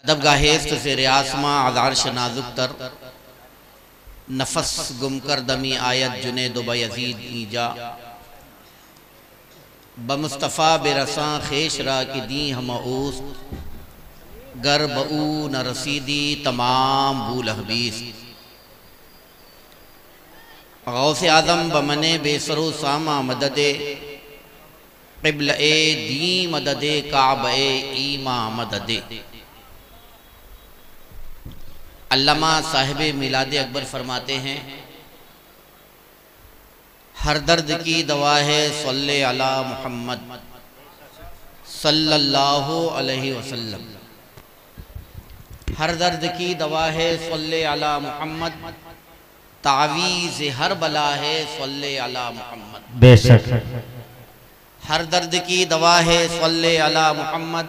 अदब गाहेस्त से रियासमा आज़ारश नाजुक तर नफस गुम कर दमी आयत जुने दुब यजीद ईजा बमुस्तफ़ा बेरसां खेश रा की दी हम ऊस गर बऊ न रसीदी तमाम बूल हबीस गौसे आज़म बमने बेसरो सामा मददे क़िब्ल ए दी मददे काब ए ईमा मददे। अल्लामा साहिब मिलाद अकबर फरमाते हैं, हर दर्द की दवा है सल्ले अला मुहम्मद सल्लल्लाहु अलैहि वसल्लम। हर दर्द की दवा है सल्ले अला मुहम्मद, तावीज़ हर बला है सल्ले अला मुहम्मद। बेशक हर दर्द की दवा है सल्ले अला मुहम्मद,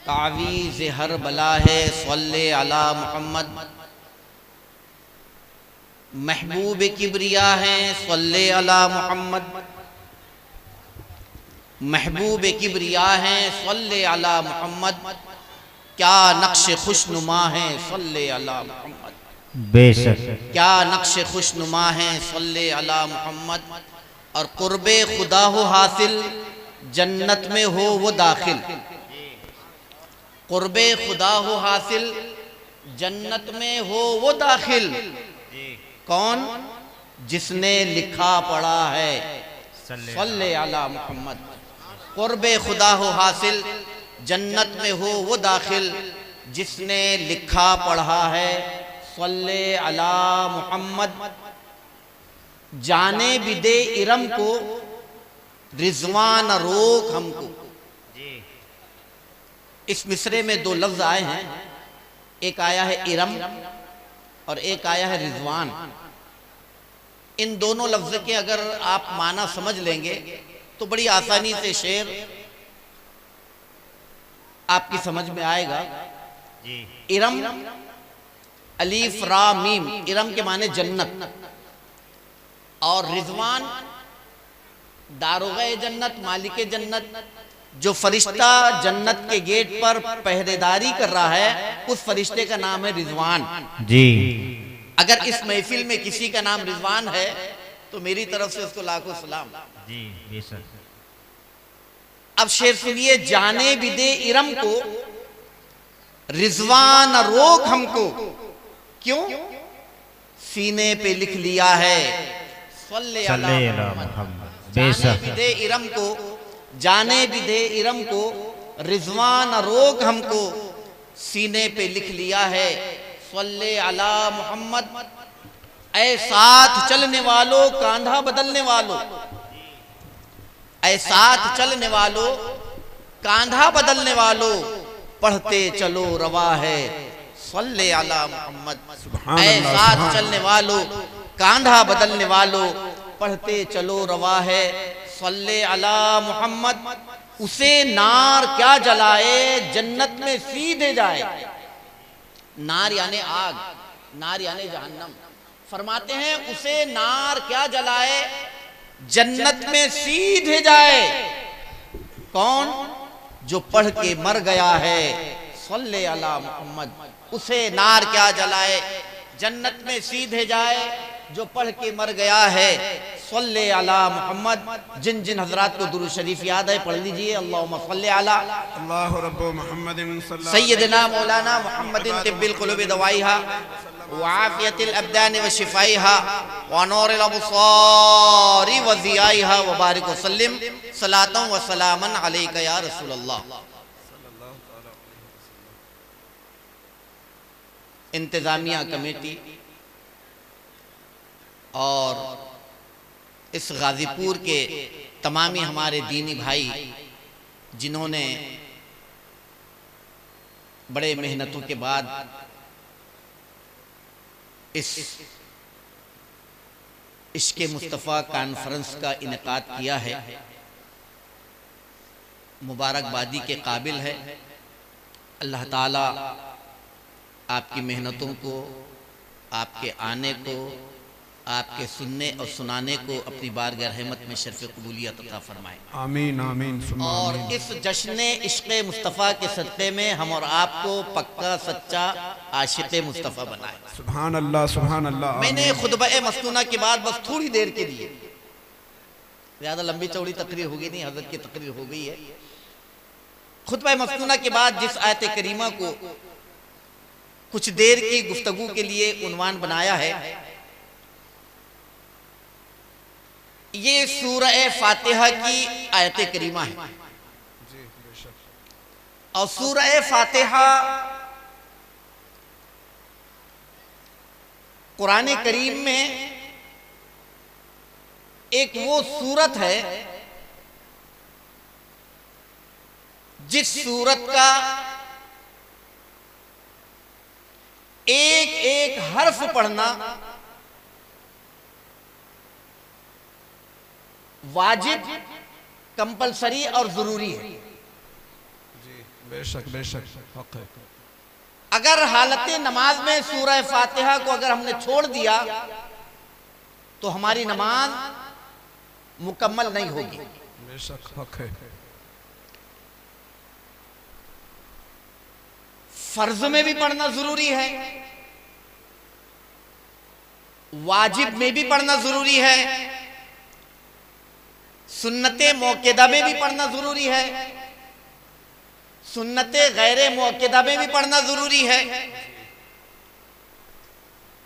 तावीज़ हर बला है सल्ले अला मुहम्मद। महबूब किबरिया है सल्ले अला मुहम्मद, महबूब किबरिया है सल्ले अला मुहम्मद। क्या नक्श खुशनुमा है सल्ले अला मुहम्मद। बेशक क्या नक्श खुशनुमा है सल्ले अला मुहम्मद। और कुर्बे खुदा हो हासिल, जन्नत में हो वो दाखिल। कुर्बे खुदा हो हासिल, जन्नत में हो वो दाखिल। कौन? जिसने लिखा पढ़ा है सल्ले अला मुहम्मद। कुर्बे खुदा हो हासिल, जन्नत में हो वो दाखिल, जिसने लिखा पढ़ा है सल्ले अला मुहम्मद। जाने बिदे इरम को रिजवान रोक हमको। इस मिसरे में दो लफ्ज आए हैं, एक आया है इरम और एक आया है रिजवान। इन दोनों लफ्ज के अगर आप माना समझ लेंगे तो बड़ी आसानी से शेर आपकी समझ में आएगा। इरम अलीफ रा मीम, इरम के माने जन्नत। और रिजवान दारोगे जन्नत, मालिक जन्नत, जो फरिश्ता जन्नत के गेट पर पहरेदारी कर रहा है, उस फरिश्ते का नाम है रिजवान जी। अगर इस महफिल में किसी का नाम रिजवान है तो मेरी तरफ से उसको लाखों सलाम जी। बेशक अब शेर सुनिए, जाने बिदे इरम को रिजवान रोक हमको, क्यों? सीने पे लिख लिया है सल्ले अला मुहम्मद। जाने बिदे इरम को, जाने बिदे इरम को रिजवान रोक हमको, सीने पे लिख लिया है सल्ले अला मुहम्मद। ऐ साथ चलने वालों, कांधा बदलने वालों, ऐ साथ चलने वालों, कांधा बदलने वालों, पढ़ते चलो रवा है सल्ले अला मुहम्मद। ऐ साथ चलने वालों, कांधा बदलने वालों, पढ़ते चलो रवा है सल्ले अला मुहम्मद। उसे नार क्या जलाए, जन्नत में सीधे जाए। नार यानी आग, नार यानी जहन्नम। फरमाते हैं उसे नार क्या जलाए, जन्नत में सीधे जाए। कौन? जो पढ़ के मर गया है सल्ले अला मुहम्मद। उसे नार क्या जलाए, जन्नत में सीधे जाए, जो पढ़ के मर गया है सल्ले अला मुहम्मद। जिन जिन हजरात को दुरूद शरीफ याद है पढ़ लीजिए। अल्लाहुम्मा सल्ली अला अल्लाहु रब्बु मुहम्मदिन सय्यदना मौलाना मुहम्मदिन तिब्बिल क़ुलूबि दवाइहा व आफियतिल अब्दान व शिफाइहा व नूरिल अबसारि व ज़ियाइहा व बारिक व सल्लिम सलातन व सलामन अलैका या रसूलल्लाह। इंतज़ामिया कमेटी और इस गाजीपुर के तमामी हमारे दीनी भाई जिन्होंने बड़े मेहनतों के बाद इस इश्क़े मुस्तफ़ा कॉन्फ्रेंस का इनेकाद किया है, मुबारकबादी के काबिल है। अल्लाह ताला आपकी मेहनतों को, आपके आने को आपके सुनने और सुनाने को अपनी बारगाह रहमत में शर्फ कबूलियत अता फरमाए। आमीन आमीन सुम्मा और आमीन। इस जश्न इश्क़ मुस्तफ़ा के सदक़े में हम और आपको पक्का सच्चा आशिक़ मुस्तफ़ा बनाए। सुभान अल्लाह सुभान अल्लाह। मैंने खुतबा मस्तूना के बाद बस थोड़ी देर के लिए, ज़्यादा लंबी चौड़ी तकरीर होगी नहीं, हज़रत की तकरीर हो गई है। खुतबा मस्तूना के बाद जिस आयत करीमा को कुछ देर की गुफ्तगू के लिए उन्वान बनाया है, ये सूरह फातिहा की आयत करीमा है। और सूरह फातिहा कुरान करीम में एक वो सूरत है जिस सूरत का एक एक हर्फ पढ़ना वाजिब, कंपलसरी और जरूरी है। जी बेशक बेशक हक है। अगर हालत नमाज में सूरह फातिहा को अगर हमने छोड़ दिया तो हमारी नमाज मुकम्मल नहीं होगी। बेशक हक है। फर्ज में भी पढ़ना जरूरी है, वाजिब में भी पढ़ना जरूरी है, सुन्नते मौक़िदा में भी पढ़ना जरूरी है, सुन्नते गैरे मौक़िदा में भी पढ़ना जरूरी है,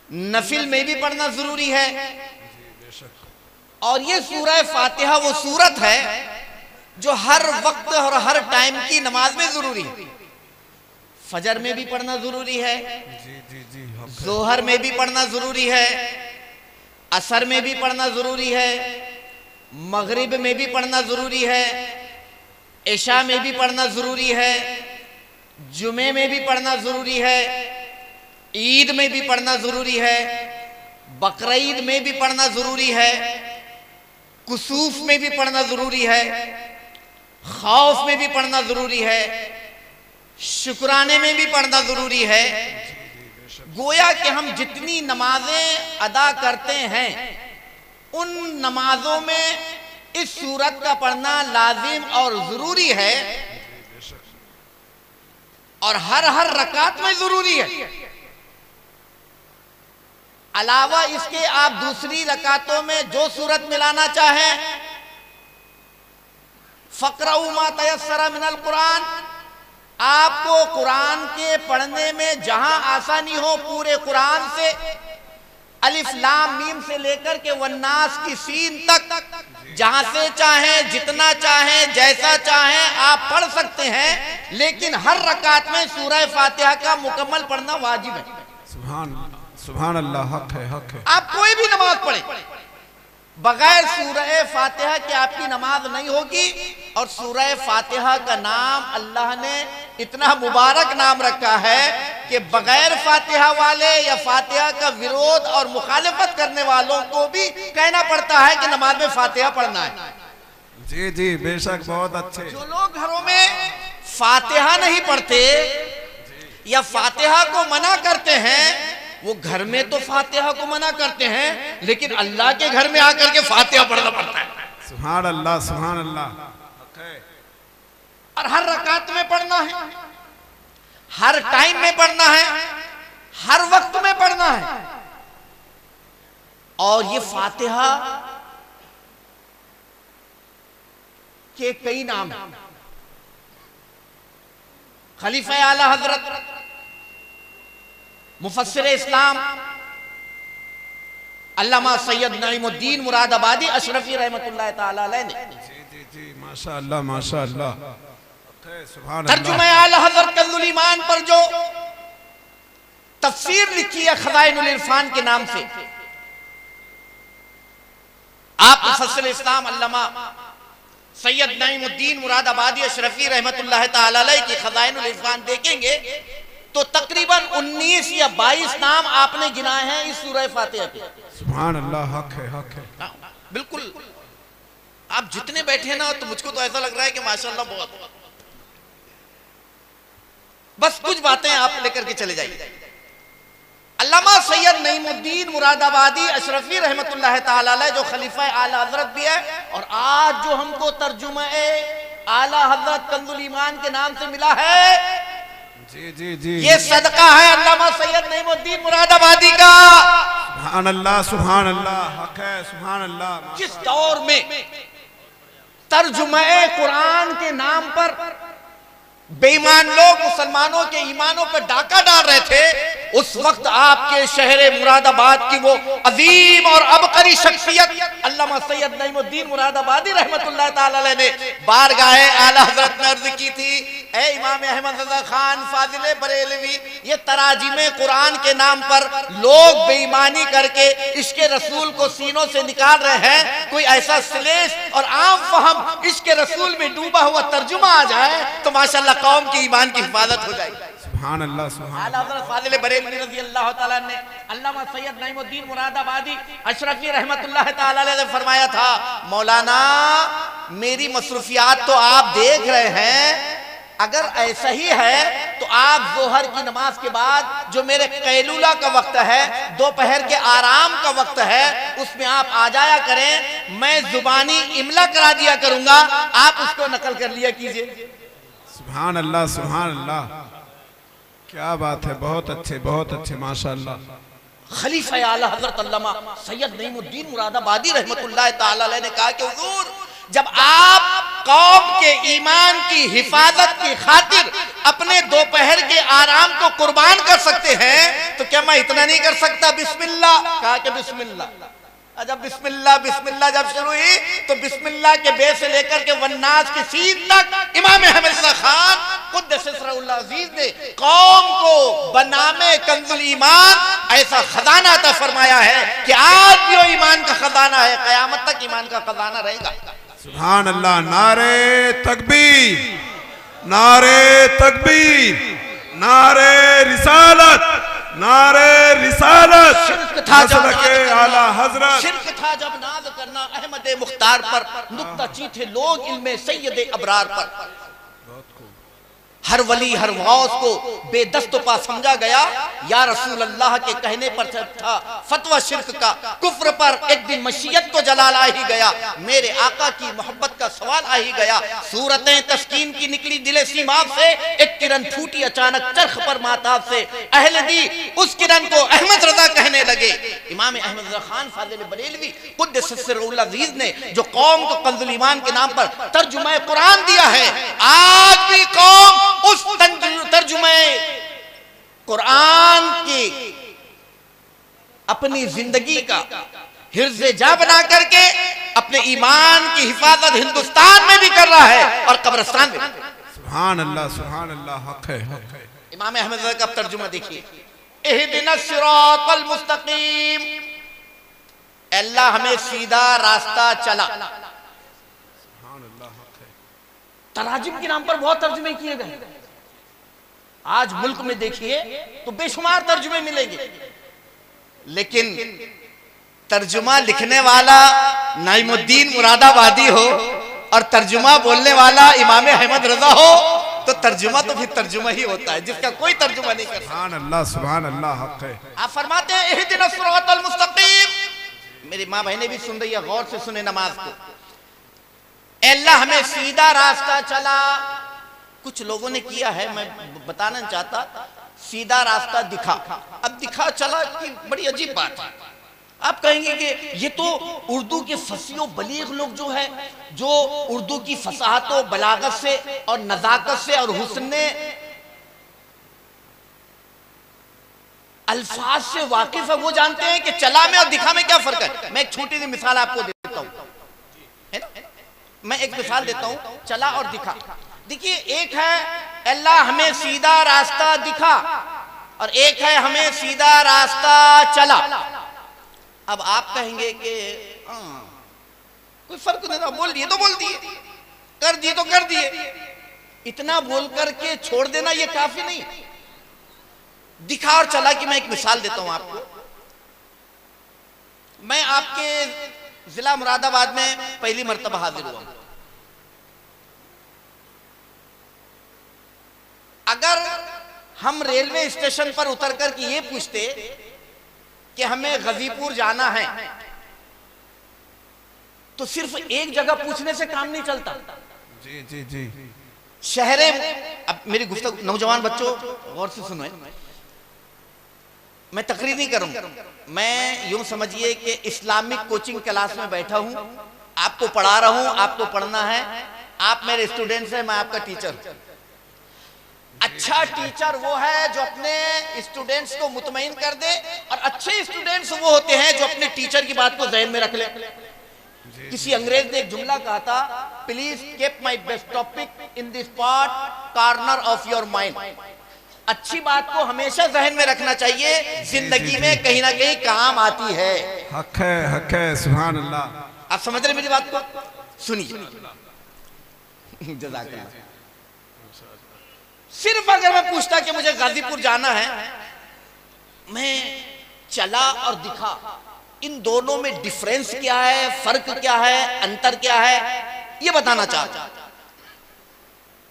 नफिल में भी पढ़ना जरूरी है। और ये सूरह फातिहा वो सूरत है जो हर वक्त और हर टाइम की नमाज में जरूरी है। फजर में भी पढ़ना जरूरी है, जोहर में भी पढ़ना जरूरी है, असर में भी पढ़ना जरूरी है, मगरिब में भी पढ़ना जरूरी है, इशा में भी पढ़ना जरूरी है, जुमे में भी पढ़ना जरूरी है, ईद में भी पढ़ना जरूरी है, बकरीद में भी पढ़ना जरूरी है, कुसूफ में भी पढ़ना जरूरी है, खौफ में भी पढ़ना जरूरी है, शुक्राने में भी पढ़ना जरूरी है। गोया कि हम जितनी नमाजें अदा करते हैं उन नमाजों में इस सूरत का पढ़ना लाजिम और जरूरी है, और हर हर रकात में जरूरी है। अलावा इसके आप दूसरी रकातों में जो सूरत मिलाना चाहें, फ़क़रऊ मा तयस्सरा मिनल कुरान, आपको कुरान के पढ़ने में जहां आसानी हो पूरे कुरान से अलिफ लाम मीम से लेकर के वन्नास की सीन तक जहां से चाहें, जितना चाहें, जैसा चाहें आप पढ़ सकते हैं। लेकिन हर रकात में सूरह फातिहा का मुकम्मल पढ़ना वाजिब है। सुभान अल्लाह हक है हक है। आप कोई भी नमाज पढ़े बगैर सूरह फातिहा के आपकी नमाज नहीं होगी। और सूरह फातिहा का नाम अल्लाह ने इतना मुबारक नाम रखा है कि बगैर फातिहा वाले या फातिहा का विरोध और मुखालिफत करने वालों को भी कहना पड़ता है कि नमाज में फातिहा पढ़ना है। जी जी बेशक बहुत अच्छे। जो लोग घरों में फातिहा नहीं पढ़ते या फातिहा को मना करते हैं, वो घर में तो फातिहा को मना करते हैं, लेकिन अल्लाह के घर में आकर के फातिहा पढ़ना पड़ता है। सुभान अल्लाह सुभान अल्लाह। और हर रकात में पढ़ना है, हर टाइम में पढ़ना है, हर वक्त में पढ़ना है। और ये फातिहा के कई नाम हैं। खलीफा आला हजरत मुफस्सिर इस्लाम अल्लामा सैयद नईमुद्दीन मुरादाबादी अशरफी रहमतुल्लाह ताला अलैह ने जी माशाअल्लाह माशाअल्लाह तर्जुमा आला हजरत कंजुल ईमान पर जो तफसीर लिखी है खज़ाइनुल इरफान के नाम से, आप मुफस्सिर इस्लाम अल्लामा सैयद नईमुद्दीन मुरादाबादी अशरफी रहमतुल्लाह ताला अलैह की खज़ाइनुल इरफान देखेंगे तो तकरीबन 19 या 22 नाम आपने गिनाए हैं इस सूरह फातिहा के। सुभान अल्लाह हक है हक है। बिल्कुल आप जितने बैठे ना तो मुझको तो ऐसा लग रहा है कि माशाअल्लाह बहुत। बस कुछ बातें आप लेकर के चले जाइए। अल्लामा सैयद नईमुद्दीन मुरादाबादी अशरफी रहमतुल्लाह ताला अलैह जो खलीफा आला हजरत भी है, और आज जो हमको तर्जुमा आला हजरत कंजुल ईमान के नाम से मिला है, जी जी जी, ये सदका है अल्लामा सैयद नईमुद्दीन मुरादाबादी का। सुभान अल्लाह, सुभान अल्लाह, हक है, सुभान अल्लाह। जिस दौर में तर्जुमा कुरान के नाम पर बेईमान लोग मुसलमानों के ईमानों पर डाका डाल रहे थे, उस वक्त आपके शहर मुरादाबाद की वो अजीम और अबकरी शख्सियत अल्लामा सैयद नईमुद्दीन मुरादाबादी रहमतुल्लाह ताला अलैह ने बारगाहे आला हजरत में अर्ज की थी, ए इमाम अहमद रजा खान फाजिले बरेलवी, ये तराजिमे कुरान के नाम पर लोग बेईमानी करके इश्क रसूल को सीनों से निकाल रहे हैं, कोई ऐसा श्लेष और आम फहम इश्क रसूल में डूबा हुआ तर्जुमा आ जाए तो माशाअल्लाह कौम की ईमान की हिफाजत हो जाएगी। सुभान अल्लाह, सुभान आला हज़रत फाज़िल बरेलवी रज़ी अल्लाह ताला ने अल्लामा सैयद नईमुद्दीन मुरादाबादी अशरफी रहमतुल्लाह ताला अलैह ने फरमाया था, मौलाना मेरी मसरूफियात तो आप देख रहे हैं, अगर ऐसा ही है तो आप जोहर की नमाज के बाद जो मेरे कैलूला का वक्त है, दोपहर के आराम का वक्त है, उसमें आप आ जाया करें, मैं जुबानी इमला करा दिया करूंगा, आप उसको नकल कर लिया कीजिए। सुभान अल्लाह, सुभान अल्लाह, क्या बात है, बहुत अच्छे माशाअल्लाह। खलीफा आला हजरत अल्लामा सैयद नईमुद्दीन मुरादाबादी रहमतुल्लाह ताला अलैह ने कहा कि हुजूर, जब आप कौम के ईमान की हिफाजत की खातिर अपने दोपहर के आराम को कुर्बान कर सकते हैं, तो क्या मैं इतना नहीं कर सकता? बिस्मिल्लाह कहा कि बिस्मिल्लाह। जब बिस्मिल्लाह बिस्मिल्लाह जब शुरू हुई तो बिस्मिल्लाह के बे से लेकर के वन्नास की सीन तक इमाम अहमद रज़ा खान कुद्दस सिर्रुल अज़ीज़ ने कौम को बनामे कंजुल ईमान ऐसा खजाना अता फरमाया है कि आज भी वो ईमान का खजाना है, कयामत तक ईमान का खजाना रहेगा। सुभान अल्लाह। नारे तकबीर, नारे तकबीर, नारे रिसालत, नारे रिसालत। शिर्क था जब आला हजरत, शिर्क था जब नाज करना अहमद मुख्तार पर, नुक्ताची थे लोग इल्मे सैयद अबरार पर। हर वली हर गौस को बेदस्तपा समझा गया, या रसूल अल्लाह के कहने पर था फतवा शिर्क का, कुफ्र पर एक दिन मशीयत को जलाल आ ही गया, मेरे आका की मोहब्बत का सवाल आ ही गया, सूरतें तस्कीन की निकली दिले सीमाब से, एक किरण फूटी अचानक चरख पर माताब से, अहले दी उस किरण को अहमद रजा कहने लगे। इमाम अहमद रजा खान फाज़िल बरेलवी कुद्दस सिर्रुल अज़ीज़ ने जो कौम को कंजुल ईमान के नाम पर तर्जुमा कुरान दिया है, आज भी कौम उस तर्जुमे कुरान की अपनी जिंदगी का हिर्ज़े जा बना करके अपने ईमान की हिफाजत हिंदुस्तान में भी कर रहा है और कब्रिस्तान में। सुभान अल्लाह, सुभान अल्लाह, हक है, हक है। इमाम अहमद का तर्जुमा देखिए, इहदिनस सिरातल मुस्तकीम, अल्लाह हमें सीधा रास्ता चला। तराजिम के नाम पर बहुत तर्जुमे किए गए, आज मुल्क में देखिए तो बेशुमार तर्जुमे मिलेंगे, लेकिन तर्जुमा लिखने वाला नईमुद्दीन मुरादाबादी हो और तर्जुमा बोलने वाला इमाम अहमद रजा हो तो तर्जुमा तो फिर तर्जुमा ही होता है, जिसका कोई तर्जुमा नहीं करता। सुभान अल्लाह, सुभान अल्लाह, हक है। आप फरमाते हैं इहदिनस सिरातल मुस्तकीम। मेरी माँ बहनें भी सुन रही है, गौर से सुने नमाज को। अल्लाह हमें सीधा रास्ता चला। कुछ लोगों ने किया है, मैं बताना चाहता, सीधा रास्ता दिखा, अब दिखा चला कि बड़ी अजीब बात है। आप कहेंगे कि ये तो उर्दू के फसीह बलीग लोग जो है, जो उर्दू की फसाहत और बलागत से और नजाकत से और हुस्न अल्फाज से वाकिफ है, वो जानते हैं कि चला में और दिखा में क्या फर्क है। मैं एक छोटी सी मिसाल आपको देता हूं, है ना? मैं एक मिसाल देता हूं, चला और दिखा। देखिए, एक है अल्लाह हमें सीधा रास्ता दिखा और एक है हमें सीधा रास्ता चला। अब आप कहेंगे कि कोई फर्क नहीं रहा, बोल दिए तो बोल दिए, कर दिए तो कर दिए, इतना बोल करके छोड़ देना ये काफी नहीं। दिखा और चला की मैं एक मिसाल देता हूं आपको। मैं आपके जिला मुरादाबाद में पहली मर्तबा हाजिर हुआ। अगर हम रेलवे स्टेशन पर उतर कर के ये पूछते कि हमें गाजीपुर जाना है तो सिर्फ एक जगह पूछने से काम नहीं चलता। जी जी जी। शहरे, अब मेरी गुफ्तगू नौजवान बच्चों गौर से सुनो, मैं तकरीर नहीं करूंगा, मैं यूं समझिए कि इस्लामिक कोचिंग क्लास में बैठा हूं, आपको पढ़ा रहा हूं, आपको पढ़ना है, आप मेरे स्टूडेंट्स हैं, मैं आपका टीचर। अच्छा टीचर वो है जो अपने स्टूडेंट्स को मुतमईन कर दे, और अच्छे स्टूडेंट्स वो होते हैं जो अपने टीचर की बात को ज़हन में रख ले। किसी अंग्रेज ने एक जुमला कहा था, please keep my best topic in this part corner of your mind. अच्छी बात को हमेशा जहन में रखना चाहिए, जिंदगी में कहीं ना कहीं काम आती है। हक है, सुभान अल्लाह। आप समझ रहे मेरी बात को? सुनिए, जज़ाकल्लाह। सिर्फ अगर मैं पूछता कि मुझे गाजीपुर जाना है, मैं चला और दिखा, इन दोनों में डिफरेंस क्या है, फर्क क्या है, अंतर क्या है, ये बताना चाहता।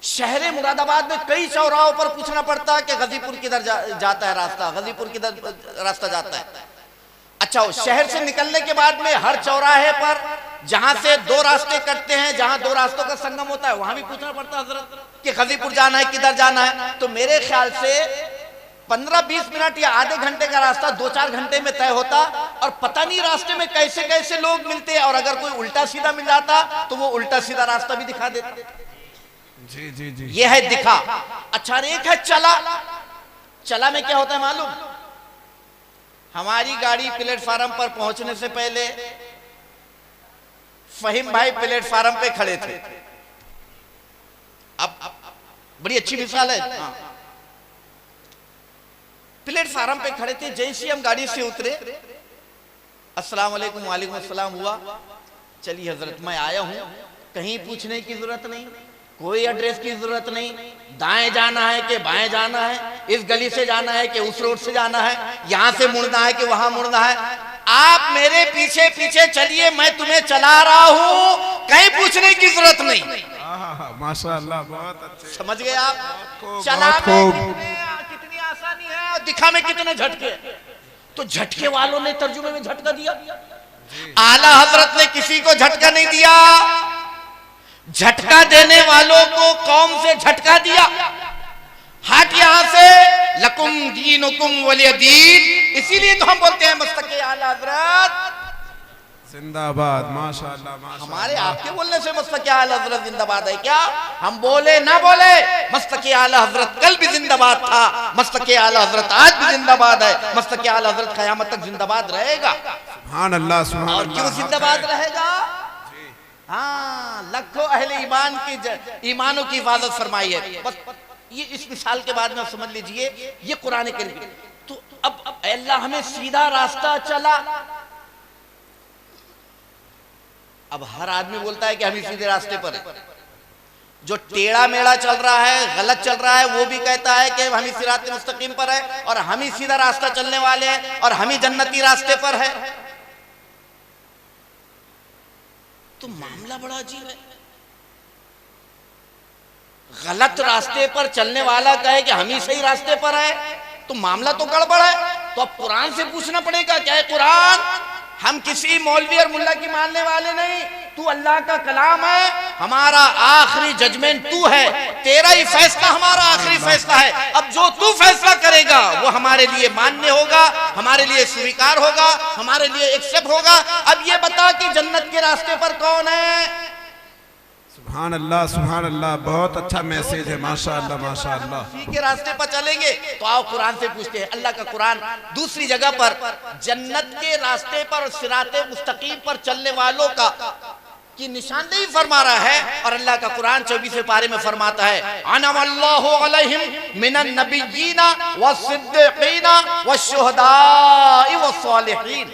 शहर मुरादाबाद में कई चौराहों पर पूछना पड़ता है कि गाजीपुर किधर जाता है रास्ता, गाजीपुर किधर रास्ता जाता है। अच्छा, शहर से निकलने के बाद में हर चौराहे पर जहां से दो रास्ते कटते हैं, जहां दो रास्तों का संगम होता है, वहां भी पूछना पड़ता है हजरत कि गाजीपुर जाना है, किधर जाना है। तो मेरे ख्याल से 15-20 मिनट या आधे घंटे का रास्ता 2-4 घंटे में तय होता, और पता नहीं रास्ते में कैसे कैसे लोग मिलते हैं, और अगर कोई उल्टा सीधा मिल जाता तो वो उल्टा सीधा रास्ता भी दिखा देता। जी जी जी। ये है दिखा। अच्छा, एक है चला। चला में क्या होता है मालूम? हमारी गाड़ी प्लेटफार्म पर पहुंचने से पहले फहीम भाई प्लेटफार्म पे खड़े थे। अब बड़ी अच्छी मिसाल है। हाँ। प्लेटफार्म पे खड़े थे, जैसे ही हम गाड़ी से उतरे, अस्सलाम वालेकुम, वालेकुम अस्सलाम हुआ, चलिए हजरत मैं आया हूं, कहीं पूछने की जरूरत नहीं, कोई एड्रेस की जरूरत नहीं, दाएं जाना है कि बाएं जाना है, इस गली से जाना है कि उस रोड से जाना है, यहां से मुड़ना है कि वहां मुड़ना है, आप मेरे पीछे पीछे चलिए, मैं तुम्हें चला रहा हूं, कहीं पूछने की जरूरत नहीं। माशाअल्लाह, बहुत अच्छे। समझ गए आप? चला में कितनी आसानी है और दिखा में कितने झटके। तो झटके वालों ने तर्जुमे में झटका दिया, आला हजरत ने किसी को झटका नहीं दिया, झटका देने वालों को कौम से झटका दिया। हट यहां से, लकुम दीनुकुम वलिय दीन। इसीलिए तो हम बोलते हैं मस्तके आला हजरत जिंदाबाद। माशाअल्लाह, माशाअल्लाह। हमारे आपके बोलने से मस्तके आला हजरत जिंदाबाद है क्या? हम बोले ना बोले, मस्तके आला हजरत कल भी जिंदाबाद था, मस्तके आला हजरत आज भी जिंदाबाद है, मस्तके आला हजरत क़यामत तक जिंदाबाद रहेगा। सुभान अल्लाह, सुभान अल्लाह। और क्यों जिंदाबाद रहेगा? हाँ, लाखों अहले ईमान की ईमानों की हिफाजत फरमाई है। बस ये इस मिसाल के बाद में समझ लीजिए, ये कुरान करीम। तो अब अल्लाह हमें सीधा रास्ता चला। अब हर आदमी बोलता है कि हम सीधे रास्ते पर है, जो टेढ़ा मेढ़ा चल रहा है, गलत चल रहा है, वो भी कहता है कि हम सिरात मुस्तकीम पर है, और हम ही सीधा रास्ता चलने वाले हैं, और हम ही जन्नती रास्ते पर है। तो मामला बड़ा अजीब है। गलत रास्ते पर चलने वाला कहे कि हम ही सही रास्ते पर है, तो मामला तो गड़बड़ है। तो अब कुरान से पूछना पड़ेगा, क्या है कुरान? हम किसी मौलवी और मुल्ला की मानने वाले नहीं, तू अल्लाह का कलाम है, हमारा आखिरी जजमेंट तू है, तेरा ही फैसला हमारा आखिरी फैसला है। अब जो तू फैसला करेगा वो हमारे लिए मान्य होगा, हमारे लिए स्वीकार होगा, हमारे लिए एक्सेप्ट होगा। अब ये बता कि जन्नत के रास्ते पर कौन है? सुभान अल्लाह, सुभान अल्लाह। बहुत अच्छा मैसेज है, माशाअल्लाह, माशाअल्लाह। उसी के रास्ते पर चलेंगे। तो आओ कुरान से पूछते हैं। अल्लाह का कुरान दूसरी जगह पर जन्नत के रास्ते पर, सिराते मुस्तकीम पर चलने वालों का की निशानदेही फरमा रहा है। और अल्लाह का कुरान 24वें पारे में फरमाता है, अनअल्लाहु अलैहिम मिनन नबिय्यीना वस्सिद्दीकीना वश्शुहदाई वस्सालिहीन।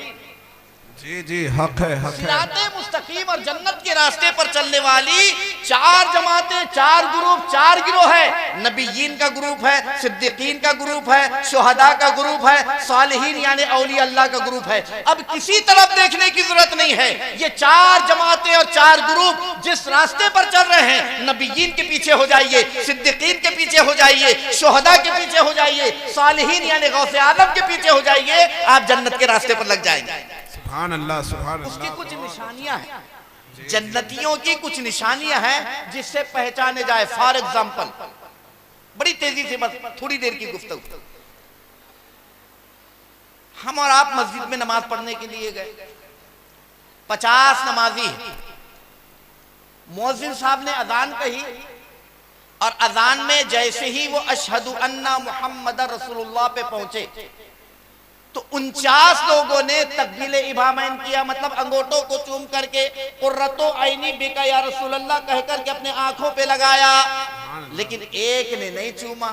जी जी हक है, हक है। सिराते मुस्तकीम और जन्नत के रास्ते पर चलने वाली चार जमातें, चार ग्रुप, चार गिरोह है। नबीयीन का ग्रुप है, सिद्दीकीन का ग्रुप है, शुहदा का ग्रुप है, सालिहीन यानी औलिया अल्लाह का ग्रुप है। अब किसी तरफ देखने की जरूरत नहीं है। ये चार जमातें और चार ग्रुप जिस रास्ते पर चल रहे हैं, नबीयीन के पीछे हो जाइए, सिद्दीकीन के पीछे हो जाइए, शुहदा के पीछे हो जाइए, सालिहीन यानी गौसे आदम के पीछे हो जाइए, आप जन्नत के रास्ते पर लग जाएंगे। सुभान अल्लाह, सुभान अल्लाह। उसकी कुछ निशानियां हैं, जन्नतियों की कुछ निशानियां हैं जिससे पहचाने जाए। फॉर एग्जाम्पल, बड़ी तेजी से, बस थोड़ी देर की गुफ्तगू। हम और आप मस्जिद में नमाज पढ़ने के लिए गए, 50 नमाजी, मुअज्जिन साहब ने अजान कही और अजान में जैसे ही वो अशहदु अन्ना मुहम्मदर रसूलुल्लाह पे पहुंचे तो 49 लोगों ने तकबीले इबामैन किया, मतलब अंगूठों को चूम करके कुर्रतो आईनी बिका या रसूलल्लाह कह करके अपने आंखों पे लगाया, लेकिन एक ने नहीं चूमा।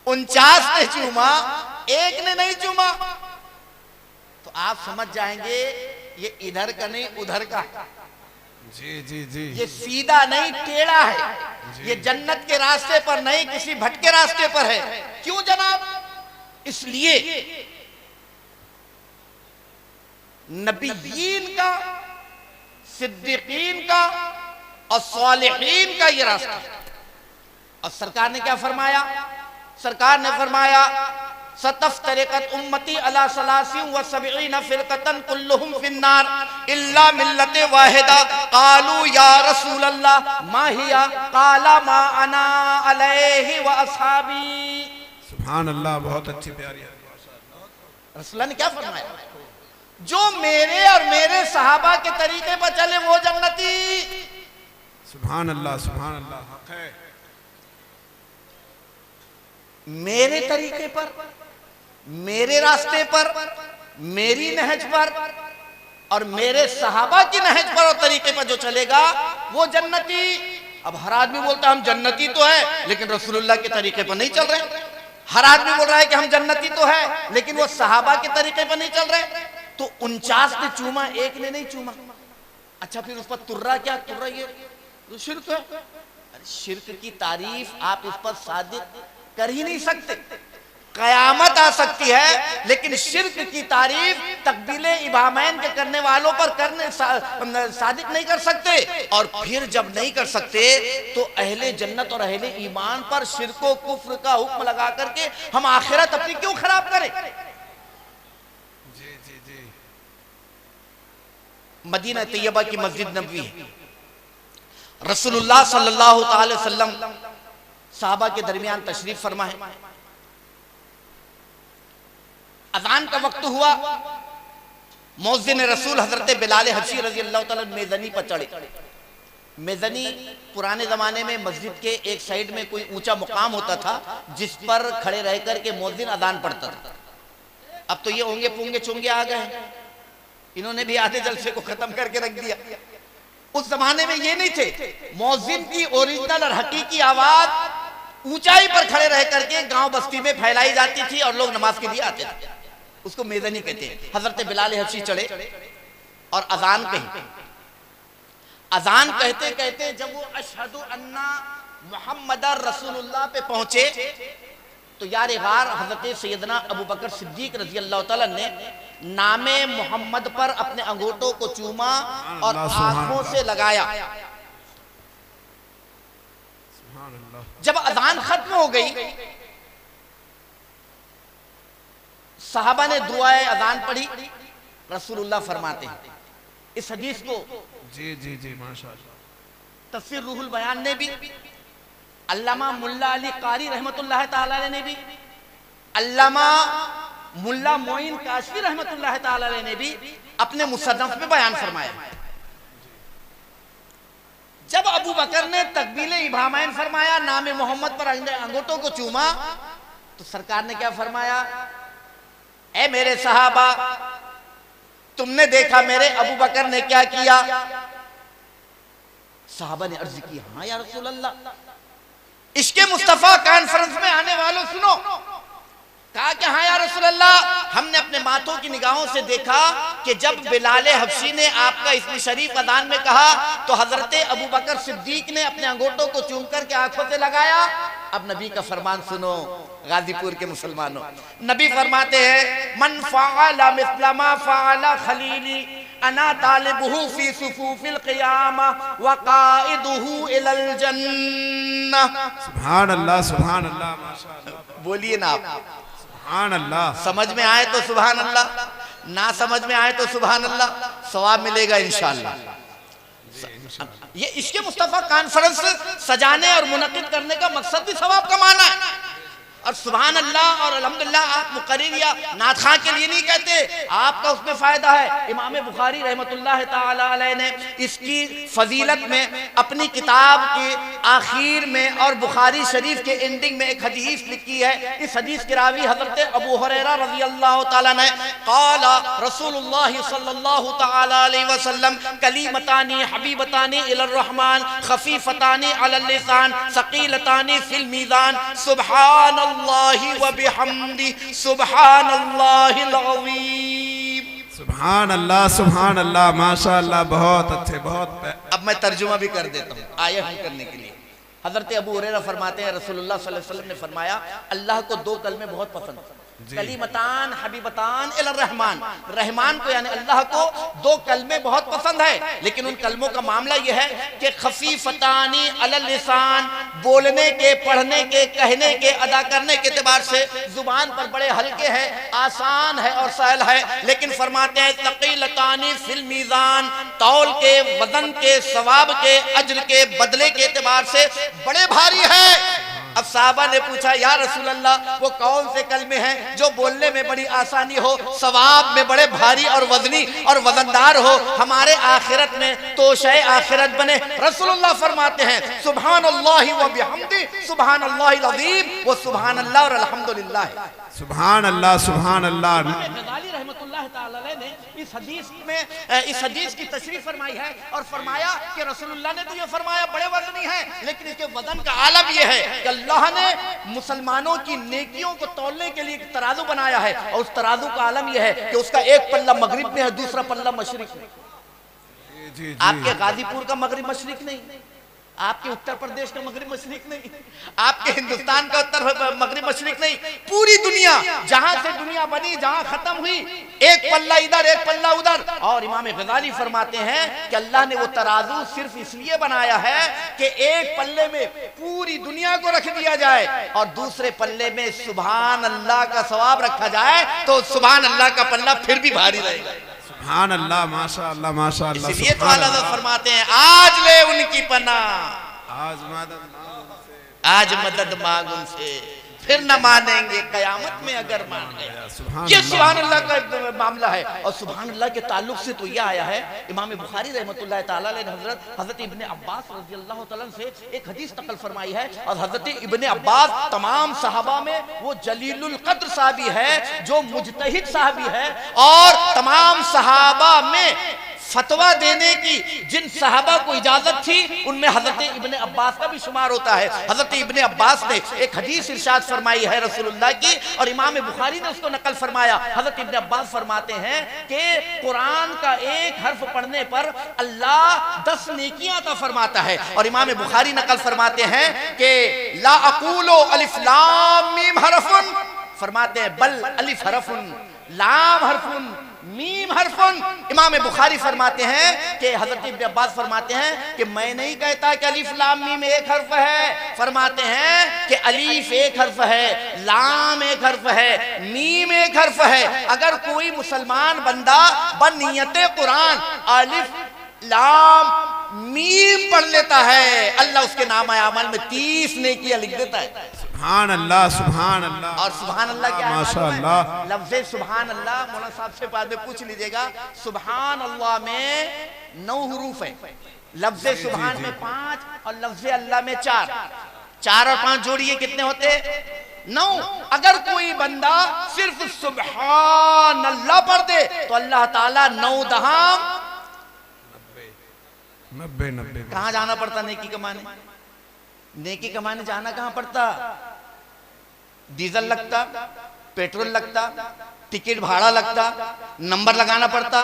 49 ने चूमा, एक ने नहीं चूमा। तो आप समझ जाएंगे ये इधर का नहीं उधर का, जी जी जी, ये सीधा नहीं टेढ़ा है, ये जन्नत के रास्ते पर नहीं किसी भटके रास्ते पर है। क्यों जनाब? इसलिए नबीयीन का, सिद्दीकीन का और सालिहीन का ये रास्ता है। और सरकार ने क्या फरमाया? सरकार ने फरमाया सतफ्तरिकत उम्मती अला सलासिन व सबईन फिरकतन कुल्लुहुम फिन्नार इल्ला मिल्लते वाहिदा कालू या रसूल अल्लाह मा हिया काला मा अना अलैहि व अस्हाबी। सुभान अल्लाह, बहुत अच्छी प्यारी है। रसूलुल्लाह ने क्या फरमाया? जो मेरे और मेरे सहाबा के तरीके पर चले वो जन्नती। सुभान अल्लाह, सुभान अल्लाह, हक है। मेरे तरीके पर, मेरे रास्ते पर, मेरी नहज पर और मेरे सहाबा की नहज पर और तरीके पर जो चलेगा वो जन्नती। अब हर आदमी बोलता है हम जन्नती तो है लेकिन रसूलुल्लाह के तरीके पर नहीं चल रहे। हर आदमी बोल रहा है कि हम जन्नती तो है लेकिन वो सहाबा के तरीके पर नहीं चल रहे। तो 49 ने चूमा, एक ने नहीं चूमा। अच्छा, फिर उस पर तुर्रा क्या? तुर्रा ये तो शिर्क है। अरे शिर्क की तारीफ आप इस पर सादिक कर ही नहीं सकते। कयामत आ सकती है लेकिन शिर्क की तारीफ तकबीले इबामैन के करने वालों पर करने सादिक नहीं कर सकते। और फिर जब नहीं कर सकते तो अहले जन्नत और अहले ईमान पर शिर्को कुफ्र का हुक्म लगा करके हम आखिरत अपनी क्यों खराब करें? जी जी जी, मदीना तैयबा की मस्जिद नबवी है। रसूलुल्लाह सल्लल्लाहु अलैहि वसल्लम सहाबा के दरमियान तशरीफ फरमा है। अजान का वक्त हुआ, मुअज्जिन रसूल हजरत बिलाल हबशी रजी अल्लाह तआला मेज़नी पर चढ़े। मेज़नी पुराने जमाने में मस्जिद के एक साइड में कोई ऊंचा मुकाम होता था जिस पर खड़े रह करके मुअज्जिन अजान पढ़ता था। अब तो ये होंगे पूंगे चुंगे आ गए हैं, इन्होंने भी आधे जलसे को खत्म करके रख दिया। उस जमाने में ये नहीं थे। मुअज्जिन की ओरिजिनल और हकीकी आवाज ऊंचाई पर खड़े रह करके गांव बस्ती में फैलाई जाती थी और लोग नमाज के लिए आते थे। उसको मेज़नी कहते हैं। हजरत बिलाल हबशी चढ़े और अजान कही। अजान कहते कहते जब वो अशहदु अन्ना मुहम्मदर रसूलुल्लाह पे पहुंचे तो यार गार हजरत सैयदना अबू बकर सिद्दीक रजी अल्लाह तआला ने नामे मोहम्मद पर अपने अंगूठों को चूमा और आंखों से लगाया। जब अजान खत्म हो गई, साहबा ने दुआए अजान पढ़ी। रसूलुल्लाह फरमाते हैं इस हदीस को जी जी जी, माशाअल्लाह, तफसीर रूहुल बयान ने भी, अल्लामा मुल्ला अली कारी रहमतुल्लाह ताला ने भी, अल्लामा मुल्ला मोइन काशफी रहमतुल्लाह ताला ने भी अपने मुसन्नफ में बयान फरमाया। जब अबू बकर ने तकबीले इबामैन फरमाया, नामे मोहम्मद पर अंगूठों को चूमा, तो सरकार ने क्या फरमाया? ए मेरे सहाबा, तुमने देखा मेरे अबू बकर ने क्या किया? सहाबा ने अर्ज की, हाँ या रसूल अल्लाह। इश्के मुस्तफा कॉन्फ्रेंस में आने वालों सुनो, कहा कि हाँ या रसूल अल्लाह, हमने अपने माथों की निगाहों से देखा कि जब बिलाल हबशी ने आपका इसमें शरीफ अदान में कहा तो हजरत अबू बकर सिद्दीक ने अपने अंगूठों को चूम करके आंखों से लगाया। अब नबी का फरमान सुनो गाजीपुर के मुसलमानों, नबी फरमाते हैं मन फ़अला मिस्ला मा फ़अला खलीली अना तालिबुहु फी सुफूफिल क़ियामा व क़ाइदुहु इलल जन्नह। सुभान अल्लाह माशाअल्लाह। बोलिए ना आप, सुभान अल्लाह। समझ में आए तो सुभान अल्लाह, ना समझ में आए तो सुभान अल्लाह, सवाब मिलेगा इंशाअल्लाह। ये इश्क़े मुस्तफ़ा कॉन्फ्रेंस सजाने और मुनक़िद करने का मकसद भी सवाब कमाना है। और सुभान अल्लाह और अल्हम्दुलिल्लाह आप मुक़र्रिर या नात खां के लिए नहीं कहते, आपका उसमें फायदा है। इमाम बुखारी रहमतुल्लाह ताला अलैह ने इसकी फजीलत में अपनी किताब के आखिर में और बुखारी शरीफ के एंडिंग में एक हदीस लिखी है। इस हदीस के रावी हजरत अबू हुरैरा रज़ियल्लाहु ताला ने क़ाला रसूलुल्लाह सल्लल्लाहु ताला अलैहि वसल्लम कलीमतानी हबीबतानी इलर रहमान खफीफतानी अलल लिसान सकीलतानी फिल मीज़ान सुभान अल्लाहि व बिहम्दी सुभानल्लाहिल अज़ीम। सुभान अल्लाह माशाअल्लाह, बहुत अच्छे बहुत। अब मैं तर्जुमा भी कर देता हूँ आया हम करने के लिए। हजरत अबू हुरैरा फरमाते हैं रसूलुल्लाह सल्लल्लाहु अलैहि वसल्लम ने फरमाया अल्लाह को दो कलमे बहुत पसंद, कलीमतान हबीबतान इलर रहमान, रहमान को यानी अल्लाह को दो कलमे बहुत पसंद है, लेकिन उन कलमों का मामला यह है कि खफीफतानी अलल लिसान, बोलने के, पढ़ने के, कहने के, अदा करने के एतबार से जुबान पर बड़े हल्के हैं, आसान है और सहल है, लेकिन फरमाते हैं तकीलतानी फिल मीज़ान, तौल के, वजन के, सवाब के, अज्र के, बदले के एतबार से बड़े भारी है। अब साहबा ने पूछा या रसूल अल्लाह वो कौन से कलमे हैं जो बोलने में बड़ी आसानी हो, सवाब में बड़े भारी और वजनी और वजनदार हो, हमारे आखिरत में तोशे आखिरत बने। रसूलुल्लाह फरमाते हैं सुभानल्लाहि व बिहम्दी सुभानल्लाहिल अज़ीम व सुभानल्लाह और अल्हम्दुलिल्लाह। सुभान अल्लाह सुभान अल्लाह। गज़ाली रहमतुल्लाह ताला अलैह ने इस हदीस में इस हदीस की तशरीह फरमाई है और फरमाया कि रसूलुल्लाह ने तो ये फरमाया बड़े वजनी है, लेकिन इसके वजन का आलम ये है कि अल्लाह ने मुसलमानों की नेकियों को तौलने के लिए एक तराजू बनाया है और उस तराजू का आलम यह है कि उसका एक पल्ला मगरिब में है, दूसरा पल्ला मशरिक में। आपके गाजीपुर का मगरिब मशरिक नहीं, आपके उत्तर प्रदेश का मगरिब मशरिक नहीं, आपके हिंदुस्तान का उत्तर मगरिब मशरिक नहीं, पूरी दुनिया जहां से दुनिया बनी, जहां खत्म हुई, एक पल्ला इधर एक पल्ला उधर। और इमाम गज़ाली फरमाते हैं कि अल्लाह ने वो तराजू सिर्फ इसलिए बनाया है कि एक पल्ले में पूरी दुनिया को रख दिया जाए और दूसरे पल्ले में सुभान अल्लाह का सवाब रखा जाए, तो सुभान अल्लाह का पल्ला फिर भी भारी रहेगा। सुभान अल्लाह माशाअल्लाह माशाअल्लाह। इसलिए तो अल्लाह फरमाते हैं आज ले उनकी पनाह, आज मदद मांग उनसे, फिर न मानेंगे कयामत में अगर मान गया। ये सुभान अल्लाह का मामला है। और सुभान अल्लाह के ताल्लुक से तो यह आया है, इमाम बुखारी रहमतुल्लाह ताला अलैह हजरत इब्ने अब्बास रज़ियल्लाहु ताला से एक हदीस नकल फरमाई है। और हजरत इब्ने अब्बास तमाम सहाबा में वो जलीलुल कद्र साहबी है जो मुजतहिद साहबी है, और तमाम सहाबा में फतवा देने की जिन सहाबा को इजाजत थी उनमें हजरत इब्ने अब्बास का भी शुमार होता है। हजरत इब्ने अब्बास ने एक हदीस इरशाद फरमाई है रसूलुल्लाह की, और इमाम बुखारी ने उसको नकल फरमाया। हजरत इब्ने अब्बास फरमाते हैं कि कुरान का एक हर्फ पढ़ने पर अल्लाह 10 नेकियां अता फरमाता है। और इमाम बुखारी नकल फरमाते हैं कि ला अकूलो अलिफ लाम मीम हरफुन, फरमाते हैं बल अलिफ हरफुन लाम हरफुन मीम हरफुन। इमाम बुखारी फरमाते हैं कि हजरत इब्ने अब्बास फरमाते हैं कि मैं नहीं कहता कि अलीफ लाम मीम एक हर्फ है, फरमाते हैं कि अलीफ एक हर्फ है, लाम एक हर्फ है, मीम एक हर्फ है। अगर कोई मुसलमान बंदा बनियते कुरान अलीफ लाम मीम पढ़ लेता है, अल्लाह उसके नाम अमल में 30 नेकियां लिख देता है। सुभान अल्लाह सुभान अल्लाह। और सुभान अल्लाह क्या है माशाअल्लाह? लफ्ज़े सुभान अल्लाह मौलाना साहब से बाद में पूछ लीजिएगा। सुभान अल्लाह में 9 हुरूफ है, लफ्ज़े सुभान में 5 और लफ्ज़े अल्लाह में 4। 4 और 5 जोड़िए कितने होते? 9। अगर कोई बंदा सिर्फ सुभान अल्लाह पढ़ दे तो अल्लाह ताला 9 दहाम 90 कहाँ जाना पड़ता नेकी कमाने? नेकी कमाने जाना कहाँ पड़ता? डीजल लगता, पेट्रोल लगता, टिकट भाड़ा लगता, नंबर लगाना पड़ता।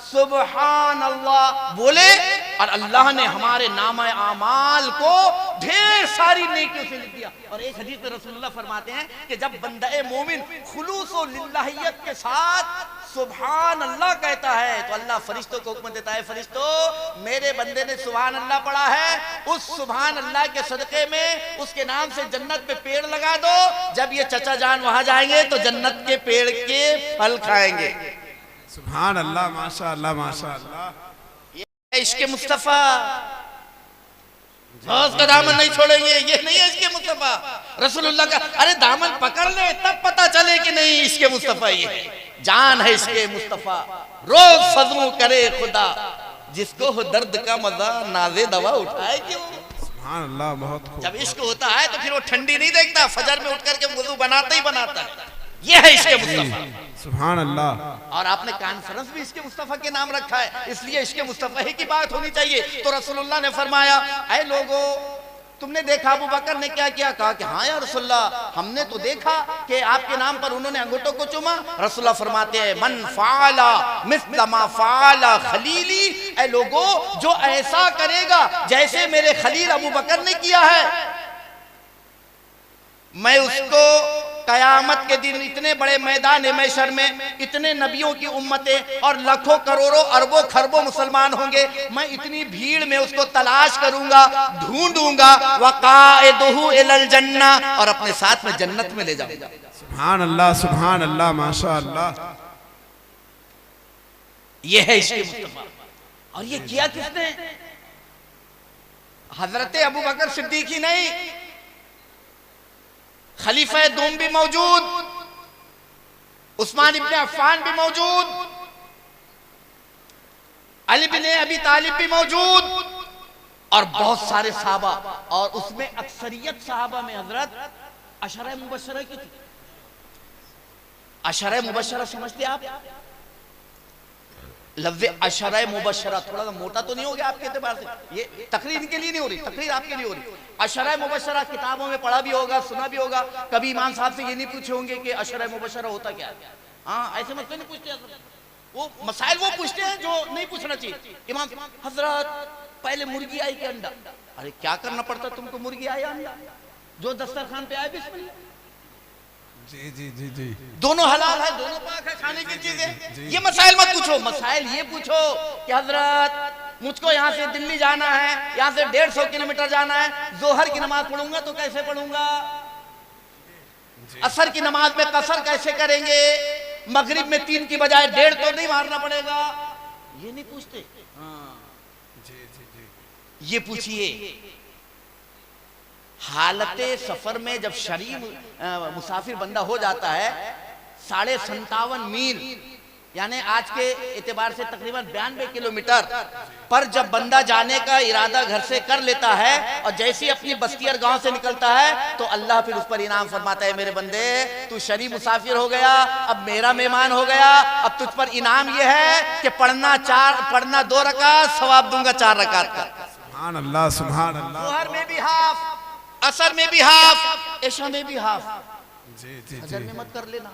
सुभान अल्लाह बोले और अल्लाह ने हमारे नामे आमाल को ढेर सारी नेकियों से लिख दिया। और एक हदीस में रसूलुल्लाह फरमाते हैं कि जब बंदा मोमिन खुलूस और लिल्लाहियत के साथ सुभान अल्लाह कहता है तो अल्लाह फरिश्तों को हुक्म देता है, फरिश्तों मेरे बंदे ने सुभान अल्लाह पढ़ा है, उस सुभान अल्लाह के सदके में उसके नाम से जन्नत पे पेड़ लगा दो। जब ये चचा जान वहां जाएंगे तो जन्नत के पेड़ के फल खाएंगे। सुभान अल्लाह, माशा अल्लाह, माशा अल्लाह। ये इश्क़ मुस्तफा, उसका दामन नहीं छोड़ेंगे, ये नहीं है इश्क़ मुस्तफा रसूलुल्लाह का। अरे दामन पकड़ ले तब पता चले कि नहीं इश्क़ मुस्तफा ये है, जान है इश्क़ मुस्तफा। रोज फज़्ल करे खुदा, जिसको हो दर्द का मजा नाज़े दवा उठाए क्यों। सुभान अल्लाह, बहुत खूब। जब इश्क होता है तो फिर वो ठंडी नहीं देखता, फजर में उठ करके वुज़ू बनाता ही बनाता है। ये है इश्क़ मुस्तफा। सुभान अल्लाह। और आपने कॉन्फ्रेंस भी इश्क़ मुस्तफा के नाम रखा है, इसलिए इश्क़ मुस्तफा ही की बात होनी चाहिए। तो रसूलुल्लाह ने फरमाया, ऐ लोगो तुमने देखा अबू बकर ने क्या किया? कहा कि हाँ या रसूलल्लाह, हमने तो देखा कि आपके नाम पर उन्होंने अंगूठों को चूमा। रसूलुल्लाह फरमाते हैं, मन फाला मिस्ल मा फाला खलीली, ऐ लोगो जो ऐसा करेगा जैसे मेरे खलील अबू बकर ने किया है, मैं उसको कयामत के दिन इतने बड़े मैदान महशर में इतने नबियों की उम्मतें और लाखों करोड़ों अरबों खरबों मुसलमान होंगे, मैं इतनी भीड़ में उसको तलाश करूंगा, ढूंढूंगा, वक़ाइदुहु इलल जन्ना, और अपने साथ में जन्नत में ले जाऊंगा। सुभान अल्लाह, सुभान अल्लाह, माशा अल्लाह। ये है इश्क़ मुस्तफा। और ये किया किसने? हजरत अबू बकर सिद्दीक ही नहीं, खलीफा दूम भी मौजूद, उस्मान इब्ने अफ़्फ़ान भी मौजूद, अली बिन अबी तालिब भी मौजूद, और बहुत सारे सहाबा। और उसमें अक्सरियत सहाबा में हजरत अशरा मुबशरा की थी। अशरा मुबशरा समझते आप? लफ्ज़ अशरा मुबशरा थोड़ा सा मोटा तो नहीं हो गया आपके एतबार से? ये तकरीर के लिए नहीं हो रही, तकरीर आपके लिए हो रही। अशरा मुबशरा किताबों में पढ़ा भी होगा, सुना भी होगा। कभी इमाम साहब से ये नहीं पूछे होंगे कि अशरा मुबशरा होता क्या है। हाँ, ऐसे मसले नहीं पूछते, वो मसाइल वो पूछते हैं जो नहीं पूछना चाहिए। इमाम हजरत पहले मुर्गी आई कि अंडा? अरे क्या करना पड़ता तुमको, मुर्गी आई अंडा, जो दस्तरखान पे आए बिस्मिल्लाह। जी जी जी जी, दोनों हलाल है, दोनों पाक है खाने की चीजें। ये मसाइल मत पूछो, मसाइल ये पूछो कि हजरत मुझको यहाँ से दिल्ली जाना है, यहाँ से 150 किलोमीटर जाना है, जोहर की नमाज पढ़ूंगा तो कैसे पढ़ूंगा, असर की नमाज में कसर कैसे करेंगे, मगरिब में 3 की बजाय 1.5 तो नहीं मारना पड़ेगा, ये नहीं पूछते। हाँ जी जी जी, ये पूछिए हालत सफर में जब शरीफ मुसाफिर बंदा हो जाता है 57.5 मील यानी आज के एतबार से तकरीबन 92 किलोमीटर पर जब बंदा जाने का इरादा घर से कर लेता है और जैसे ही अपनी बस्ती और गांव से निकलता है तो अल्लाह फिर उस पर इनाम फरमाता है, मेरे बंदे तू शरीफ मुसाफिर हो गया, अब मेरा मेहमान हो गया, अब तुझ पर इनाम यह है कि पढ़ना 2 रकात, सवाब दूंगा 4 रकात का। सुभान अल्लाह, सुभान अल्लाह। जोहर में भी हाफ, असर में भी हाफ, इशा में भी हाफ। जी जी फजर जी, में मत कर लेना,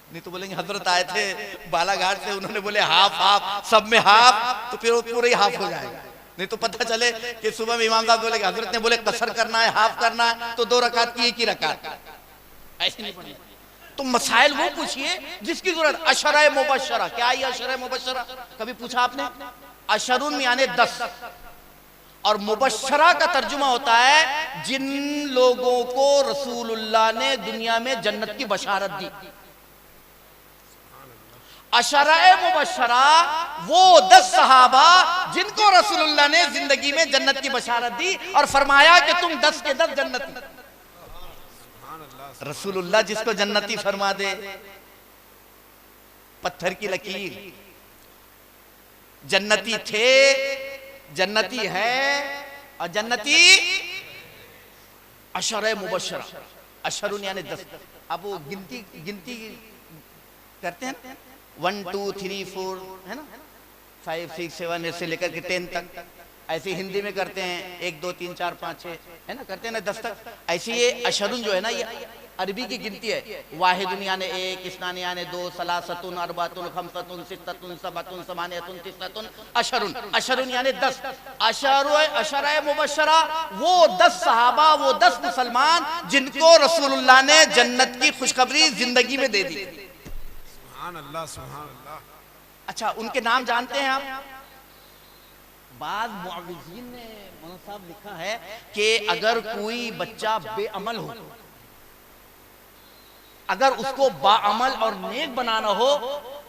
नहीं तो बोलेंगे हजरत आए थे बालाघाट से, उन्होंने बोले हाफ हाफ, सब में हाफ, तो फिर वो पूरा ही हाफ हो जाएगा। नहीं तो पता चले कि सुबह में इमाम साहब बोले हजरत ने बोले कसर करना है, हाफ करना है, तो 2 रकात की 1 ही रकात, ऐसे नहीं पढ़नी। तो मसाइल वो पूछिए जिसकी जरूरत। अशरा मुबशरा, क्या ये अशरा मुबशरा कभी पूछा आपने? अशरुन यानी 10 और मुबशरा का तर्जुमा होता है जिन लोगों को रसूलुल्लाह ने दुनिया में जन्नत की बशारत दी। अशराए मुबशरा वो 10 सहाबा जिनको रसूलुल्लाह ने जिंदगी में जन्नत की बशारत दी और फरमाया कि तुम 10 के 10 जन्नती। रसूलुल्लाह जिसको जन्नती फरमा दे, पत्थर की लकीर, जन्नती थे, जन्नती है और जन्नती अशराए मुबशरा, अशरुन यानी 10। अब वो गिनती करते हैं 1 2 3 4 है ना, 5 6 7 से लेकर के 10 तक, ऐसे हिंदी में करते हैं 1 2 3 4 5 6 है ना, करते हैं ना 10 तक। ऐसे ये अशरुन जो है ना, ये अरबी की गिनती है। वाहिदुन यानी एक, इस्नान यानी दो, सलासतुन, अरबातुन, खमसतुन, सित्ततुन, सबतुन, समानियतुन, तिस्सतुन, अशरुन। अशरुन यानी 10। अशरा मुबशरा वो 10 सहाबा, वो 10 मुसलमान जिनको रसूलुल्लाह ने जन्नत की खुशखबरी जिंदगी में दे दी। सुभान अल्लाह, सुभान अल्लाह। अच्छा, उनके नाम जानते हैं आप? बाद मुअव्विज़ीन ने मौलाना साहब लिखा है कि अगर कोई बच्चा बेअमल हो, अगर उसको बाअमल और नेक बनाना हो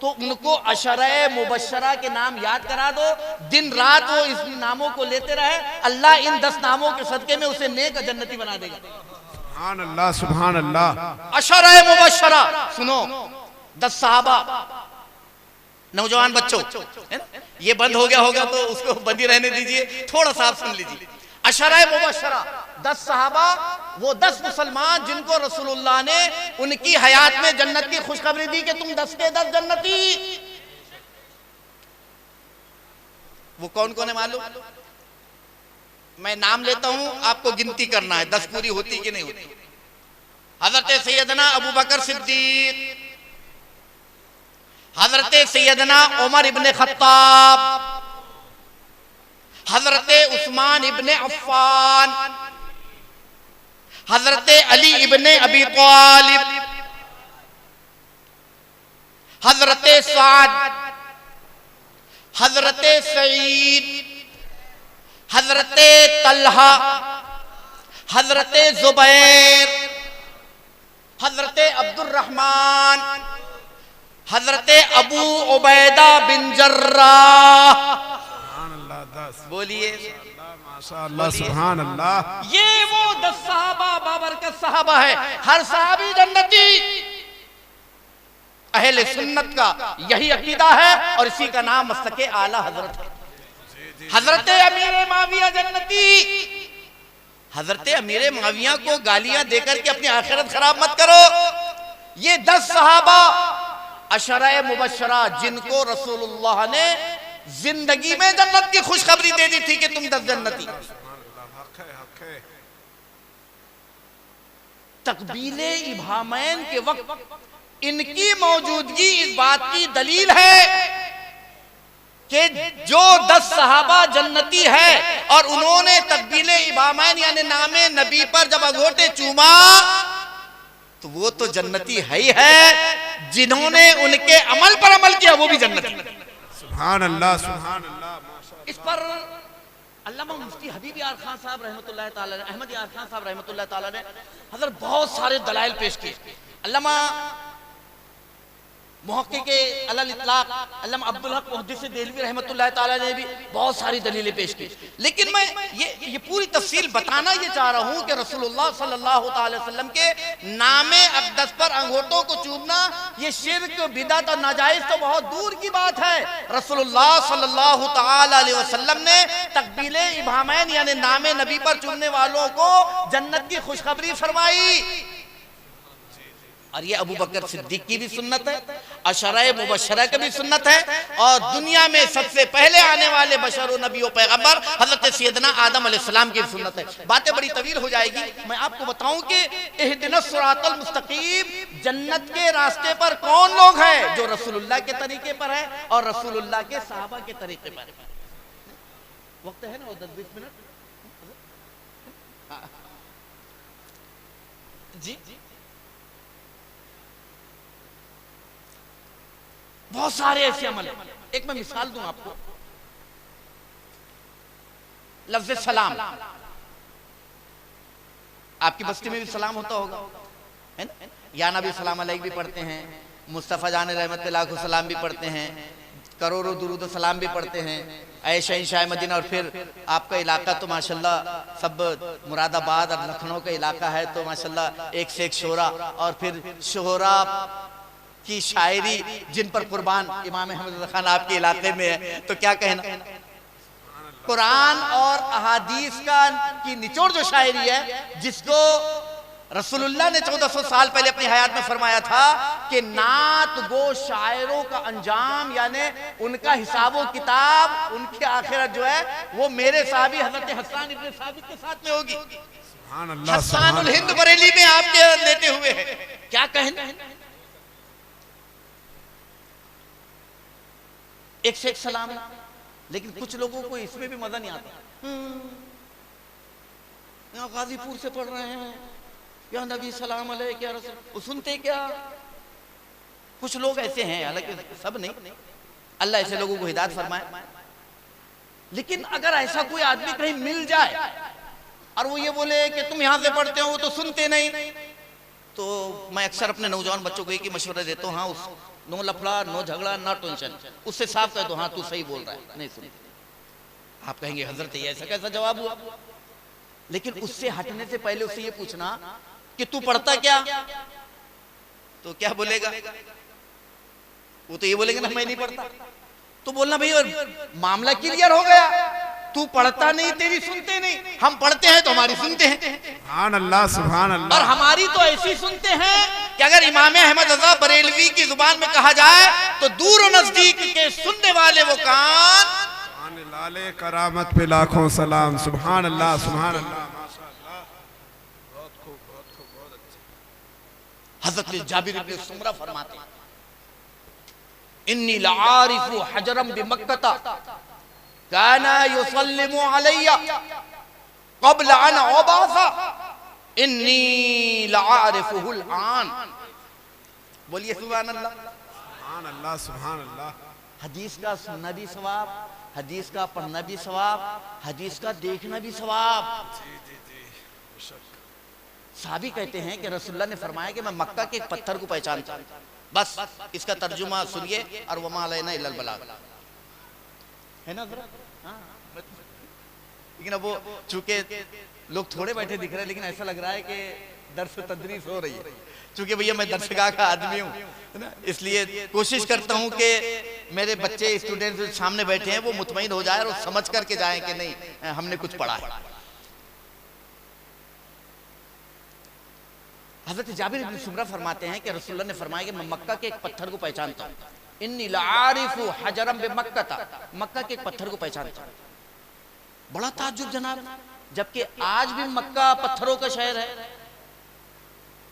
तो उनको अशरा मुबशरा के नाम याद करा दो। दिन रात वो इस नामों को लेते रहे, अल्लाह इन 10 नामों के सदके में उसे नेक जन्नती बना देगा। सुभान अल्लाह, सुभान अल्लाह। अशरा मुबशरा सुनो, 10 सहाबा। नौजवान बच्चों, ये बंद हो गया होगा तो उसको बंद ही रहने दीजिए, थोड़ा सा आप सुन लीजिए। अशरा मुबशरा 10 सहाबा, वो 10 मुसलमान जिनको रसूलुल्लाह ने उनकी हयात में जन्नत की खुशखबरी दी कि तुम 10 के 10 जन्नती। वो कौन कौन है मालूम? मैं नाम लेता हूं, आपको गिनती करना है 10 पूरी होती कि नहीं होती। हजरत सैयदना अबू बकर सिद्दीक, हजरत सैयदना उमर इब्ने खत्ताब, हजरत उस्मान इब्ने अफ्फान, हजरत अली इब्ने अबी तालिब, हजरत साद, हजरत सईद, हजरत तल्हा, हजरत जुबैर, हजरत अब्दुर्रहमान, हजरत अबू उबैदा बिन जर्राह। बोलिए माशाअल्लाह, सुभान अल्लाह। ये वो 10 सहाबा बाबरकत सहाबा है, हर सहाबी जन्नती। अहले सुन्नत का यही अकीदा है और इसी का नाम मस्तके आला हजरत है। हजरत अमीर माविया जन्नती। हजरत अमीर माविया को गालियां देकर के अपनी आखिरत खराब मत करो। ये 10 सहाबा अशरा मुबशरा जिनको रसूलुल्लाह ने जिंदगी में जन्नत की खुशखबरी दे दी थी कि तुम 10 जन्नती। तकबीले इब्हामैन के वक्त इनकी मौजूदगी इस बात की दलील है कि जो 10 सहाबा जन्नती है और उन्होंने तकबीले इब्हामैन यानी नामे नबी पर जब अंगूठे चूमा तो वो तो जन्नती है ही है। जिन्होंने उनके अमल पर अमल किया वो भी जन्नती। सुभान अल्लाह, सुभान अल्लाह। इस पर अल्लामा मुफ्ती हबीब यार खान साहब रहमतुल्लाह ताला अलैह, अहमद यार खान साहब रहमतुल्लाह ताला अलैह हजरत बहुत सारे दलाइल पेश किए। अल्लामा मुहक्किके अलल इतलाक अल्लामा अब्दुल हक मुहद्दिस देलवी रहमतुल्लाह ताला ने भी बहुत सारी दलीलें पेश की। लेकिन मैं ये पूरी तफसील बताना ये चाह रहा हूँ कि रसूलुल्लाह सल्लल्लाहु अलैहि वसल्लम के नामे अक़दस पर अंगूठों को चूमना ये शिर्क, बिदअत और नाजायज तो बहुत दूर की बात है। रसूलुल्लाह सल्लल्लाहु अलैहि वसल्लम ने तकबीले इब्हामैन यानी नामे नबी पर चूमने वालों को जन्नत की खुशखबरी फरमाई। और ये अबू बकर सिद्दीक की भी सुन्नत है, अशरा मुबशरा की भी सुन्नत है और दुनिया में सबसे पहले आने वाले बशर नबी व पैगंबर हजरत सैयदना आदम अलैहिस्सलाम की सुन्नत है। बातें बड़ी तवील हो जाएगी। मैं आपको बताऊं कि इहदिनस सिरातल मुस्तकीम जन्नत के रास्ते पर कौन लोग हैं जो रसूलुल्लाह के तरीके पर है और रसूलुल्लाह के सहाबा के तरीके पर। वक्त है ना 10-20 मिनट जी। बहुत सारे ऐसे अमल हैं। एक मैं मिसाल दूं आपको, लफ्ज़ सलाम, आपकी बस्ती में भी सलाम होता होगा है ना? या नबी सलाम अलैक भी पढ़ते हैं, मुस्तफ़ा जान रहमतुल्लाह को सलाम भी पढ़ते हैं, करोड़ों दुरूद सलाम भी पढ़ते हैं। ऐ शहंशाह मदीना। और फिर आपका इलाका तो माशाल्लाह सब मुरादाबाद और लखनऊ का इलाका है, तो माशाल्लाह एक से एक शोरा। और फिर शोरा की शायरी जिन पर कुर्बान इमाम अहमद खान आपके इलाके में है, तो क्या कहना। कुरान और अहादीस का की निचोड़ जो शायरी है जिसको रसूलुल्लाह ने 1400 साल पहले अपनी हयात में फरमाया था कि नात गो शायरों का अंजाम, यानी उनका हिसाबो किताब, उनकी आखिरत जो है वो मेरे साहबी हजरत हसन इब्ने साबित के साथ में होगी। हस्सानुल हिंद बरेली में आपके लेटे हुए हैं, क्या कहना है। एक से एक सलाम, लेकिन कुछ लोगों को इसमें भी मजा नहीं आता। यहाँ गाजीपुर से पढ़ रहे हैं, या नबी सलाम अलैहि क्या रसूल, वो सुनते क्या। कुछ लोग ऐसे हैं, हालांकि सब नहीं, अल्लाह ऐसे लोगों को हिदायत फरमाए। लेकिन अगर ऐसा कोई आदमी कहीं मिल जाए और वो ये बोले कि तुम यहां से पढ़ते हो, वो तो सुनते नहीं, तो मैं अक्सर अपने नौजवान बच्चों को एक ही मशवरा देता हूँ, हाँ उस नो लफड़ा, नो झगड़ा, ना टेंशन, उससे साफ कह दो हाँ तू सही बोल रहा है, नहीं सुनते। आप कहेंगे हजरत ये ऐसा कैसा जवाब हुआ। लेकिन उससे हटने से पहले उससे ये पूछना कि तू पढ़ता क्या, तो क्या बोलेगा, वो तो ये बोलेगा ना मैं नहीं पढ़ता। तो बोलना भाई और मामला क्लियर हो गया, तू पढ़ता नहीं, तेरी सुनते नहीं, हम पढ़ते हैं तो हमारी सुनते हैं। सुभान अल्लाह, सुभान अल्लाह। और हमारी तो ऐसी सुनते हैं कि अगर इमाम अहमद रज़ा बरेलवी की जुबान में कहा जाए तो दूर और नजदीक के सुनने वाले वो कान, लाले करामत पे लाखों सलाम। सुभान अल्लाह, सुभान अल्लाह, माशाअल्लाह, बहुत खूब, बहुत खूब, बहुत अच्छा। हज़रत जाबिर इब्ने सुमरा फरमाते हैं, इन्नी लआरिफु हजरम बिमक्का काना युसल्लिमु अलैया क़ब्ल अन उबासा इन्नी लआरिफुहुल आन। बोलिए सुभान अल्लाह, सुभान अल्लाह, सुभान अल्लाह। हदीस का सुनना भी सवाब, हदीस का पढ़ना भी सवाब, हदीस का देखना भी सवाब। साहबी कहते हैं कि रसूलुल्लाह ने फरमाया कि मैं मक्का के एक पत्थर को पहचानता हूं। बस इसका तर्जुमा सुनिए, और वमा अलैना इल्लल बलाग है ना जरा। हाँ, लेकिन अब वो चूंकि लोग थोड़े बैठे दिख रहे हैं, लेकिन ऐसा लग रहा है कि दर्स तदरीस हो रही है। चूंकि भैया मैं दर्शगाह का आदमी हूँ, है ना, इसलिए कोशिश करता हूँ कि मेरे बच्चे स्टूडेंट जो सामने बैठे हैं वो मुतमईन हो जाए और समझ करके जाएं कि नहीं हमने कुछ पढ़ा है। हजरत जाबिर इब्न सुमरा फरमाते हैं कि रसूलुल्लाह ने फरमाया कि मैं मक्का के एक पत्थर को पहचानता हूँ। इन्नी लारिफु हजरम बिमक्का, मक्का के एक पत्थर को पहचानता हूँ। बड़ा ताज्जुब जनाब, जबकि आज भी मक्का पत्थरों का शहर है,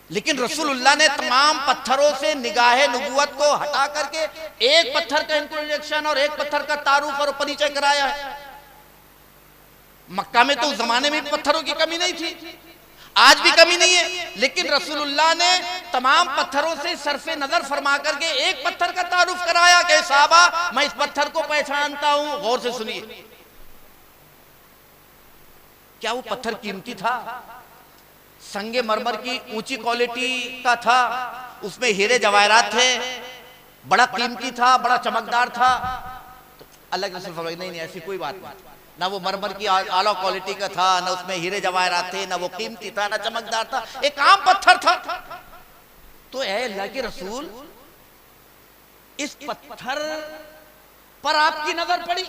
लेकिन रसूलुल्लाह ने तमाम पत्थरों से निगाहे नबुवत को हटा करके एक पत्थर का इंट्रोडक्शन और एक पत्थर का तारुफ और परिचय कराया है। मक्का में तो उस जमाने में पत्थरों की कमी नहीं थी, आज भी कमी नहीं है, लेकिन रसूलुल्लाह ने तमाम पत्थरों से सरफे नजर फरमा करके एक पत्थर का तारुफ कराया कि साहबा मैं इस पत्थर को पहचानता हूं। गौर से सुनिए, क्या वो पत्थर कीमती था? संगे मरमर की ऊंची क्वालिटी का था, उसमें हीरे जवाहरात थे, बड़ा कीमती था, बड़ा चमकदार था। तो अल्लाह के रसूल फरमाए नहीं, ऐसी कोई बात नहीं, ना वो मरमर की आला क्वालिटी का था, ना उसमें हीरे जवाहरात थे, ना वो कीमती था, ना चमकदार था, एक आम पत्थर था। तो ऐ अल्लाह के रसूल, इस पत्थर पर आपकी नजर पड़ी।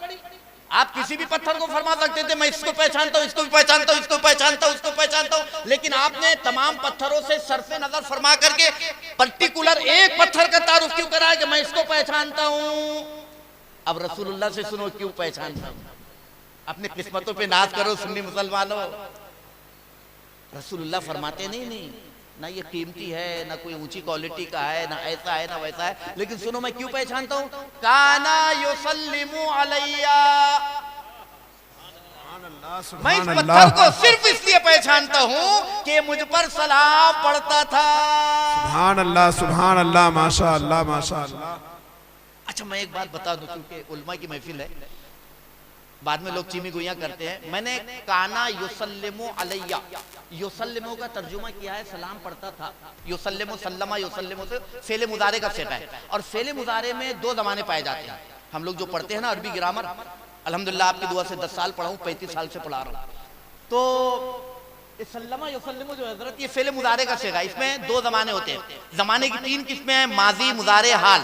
आप किसी भी पत्थर को फरमा सकते थे मैं इसको पहचानता हूं, इसको भी पहचानता हूं, इसको पहचानता हूं, इसको पहचानता हूं, लेकिन आपने तमाम पत्थरों से सरफे नजर फरमा करके पर्टिकुलर एक पत्थर का तारुफ क्यों कराया कि मैं इसको पहचानता हूं? अब रसूलुल्लाह से सुनो क्यों पहचानता हूं। अपनी किस्मतों पे नाज करो सुन्नी मुसलमानों। रसूलुल्लाह फरमाते नहीं, ना ये कीमती है, ना कोई ऊंची क्वालिटी का है, ना ऐसा है ना वैसा है, लेकिन सुनो मैं क्यों पहचानता हूं। काना युसल्लिमु अलैया, मैं इस पत्थर को सिर्फ इसलिए पहचानता हूं कि मुझ पर सलाम पढ़ता था। सुभान अल्लाह, सुभान अल्लाह, माशाअल्लाह, माशाअल्लाह। अच्छा मैं एक बात बता दूं, क्योंकि उलमा की महफिल है, बाद में लोग चीमी गुइयां करते हैं। मैंने काना युसल्लिमु अलैया, युसल्लिमु का तर्जुमा किया है सलाम पढ़ता था। युसल्लिमु सल्लमा, युसल्लिमु से फेले मुजारे का सेटा है, और फेले मुजारे में दो जमाने पाए जाते हैं। हम लोग जो पढ़ते हैं ना अरबी ग्रामर, अल्हम्दुलिल्लाह आपकी दुआ से 10 साल पढ़ा हूं, 35 साल से पढ़ा रहा हूं। तो सल्लमा युसल्लिमु जो हजरत, ये फेले मुजारे का सेगा, इसमें दो जमाने होते हैं। जमाने की 3 किस्में हैं, माजी, मुजारे, हाल।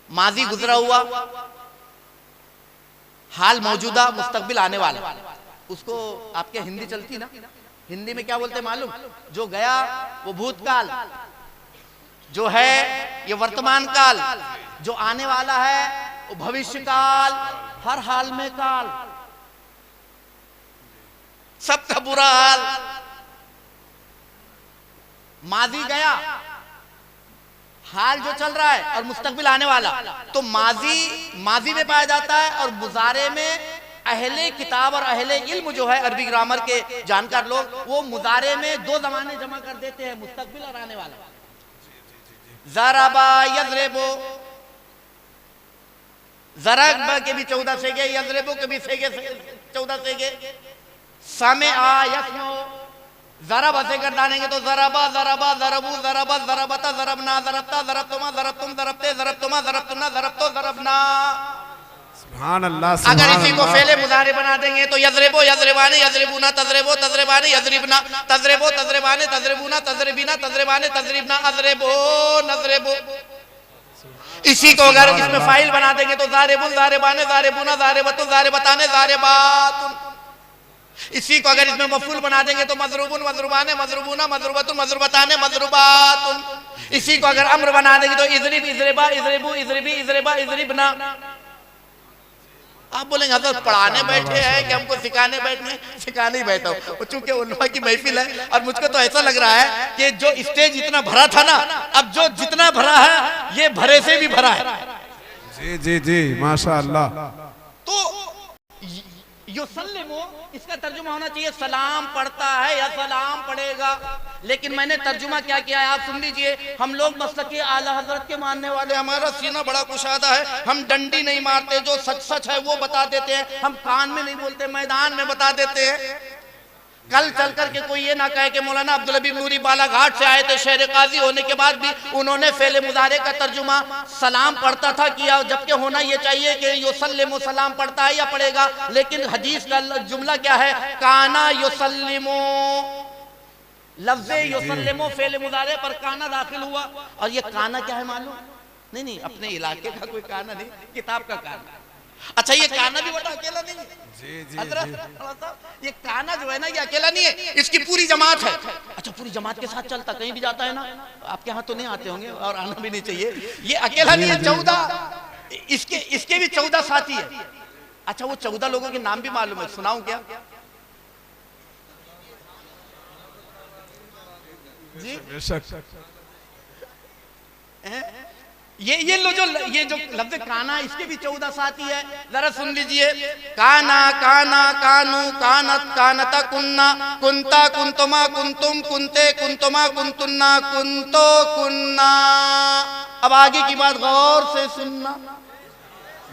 माजी गुजरा हुआ, हाल मौजूदा, मुस्तकबिल आने वाला। उसको आपके हिंदी चलती ना, हिंदी में क्या बोलते मालूम? जो गया वो भूतकाल, जो है ये वर्तमान काल, जो आने वाला है वो भविष्य काल, हर हाल में काल, सबका बुरा हाल। माजी गया, हाल जो चल रहा है, और मुस्तकबिल आने वाला। तो माजी में पाया जाता है, और मुजारे में अहले किताब और अहले इल्म जो है अरबी ग्रामर के जानकार लोग, वो मुजारे में दो जमाने जमा कर देते हैं, मुस्तकबिल और आने वाला। ज़राबा यज़रिबु, ज़रब के भी 14 सेगे, यज़रिबु के भी सेगे 14 सेगे। समिआ यस्मउ, ज़रब से कर डालेंगे तो ज़रबा ज़रबा ज़रबू ज़रबा ज़रबता ज़रबना ज़रबता ज़रबतुमा ज़रबतुम ज़रबते ज़रबतुमा ज़रबतुना ज़रबतो ज़रबना। सुभान अल्लाह। अगर इसी को फेले मुजारे बना देंगे तो यज़रिबो यज़रिबाने यज़रिबूना तज़रिबो तज़रिबाने यज़रिबना तज़रिबो तज़रिबाने तज़रिबूना तज़रिबीना तज़रिबाने तज़रिबना अज़रिबो नज़रिबो। इसी को अगर इसमें फाइल बना देंगे तो ज़ारिबुन ज़ारिबाने ज़ारिबूना ज़ारिबतु ज़ारिबताने ज़ारिबातुन। इसी को अगर इसमें मफूल बना देंगे तो मज़रूबुन मज़रूबाने मज़रूबूना मज़रूबतुन मज़रूबताने मज़रूबातुन। इसी को अगर अम्र बना देंगे तो इज़रिब इज़रिबा इज़रिबू इज़रिबी इज़रिबा इज़रिबना। आप बोलेंगे हज़रत पढ़ाने बैठे हैं कि हमको सिखाने बैठे? सिखाने ही बैठा हूँ, चूंकि उल्मा की महफिल है और मुझको तो ऐसा लग रहा है कि जो स्टेज इतना भरा था ना, अब जो जितना भरा है ये भरे से भी भरा है। जी जी जी माशाअल्लाह। तो युसल्लिमु इसका तर्जुमा होना चाहिए सलाम पढ़ता है या सलाम पढ़ेगा, लेकिन मैंने तर्जुमा क्या किया है आप सुन लीजिए। हम लोग मसलके आला हजरत के मानने वाले, हमारा सीना बड़ा कुशादा है, हम डंडी नहीं मारते, जो सच सच है वो बता देते हैं, हम कान में नहीं बोलते, मैदान में बता देते हैं। कल चल करके कोई ये ना कहे कि मौलाना अब्दुल हबीब नूरी बालाघाट से आए थे, शहर काजी होने के बाद भी उन्होंने फेले मुजारे का तर्जुमा सलाम पढ़ता था किया, जबकि होना ये चाहिए कि युसल्लिमु सलाम पढ़ता है या पढ़ेगा। लेकिन हदीस का जुमला क्या है? काना युसल्लिमु, लफ्ज़े युसल्लिमु फेले मुजारे पर काना दाखिल हुआ। और ये काना क्या है मालूम? नहीं, अपने इलाके का कोई काना नहीं, किताब का काना। अच्छा, ये काना भी बड़ा अकेला नहीं है। ये काना जो है ना, ये अकेला नहीं है, इसकी पूरी जमात है। अच्छा, पूरी जमात के साथ चलता, कहीं भी जाता है ना। आपके यहाँ तो नहीं आते होंगे और आना भी नहीं चाहिए। ये अकेला नहीं है, 14 इसके भी 14 साथी है। अच्छा, वो 14 लोगों के नाम भी मालूम है, सुनाऊं क्या जी? ये जो लफ्ज़ काना, इसके भी 14 साथी है, जरा सुन लीजिए। काना काना कानू कानत कानता कुन्ना कुंता कुंतुमा कुंतुम कुंते कुंतुमा कुंतुन्ना कुंतो कुन्ना। अब आगे की बात गौर से सुनना।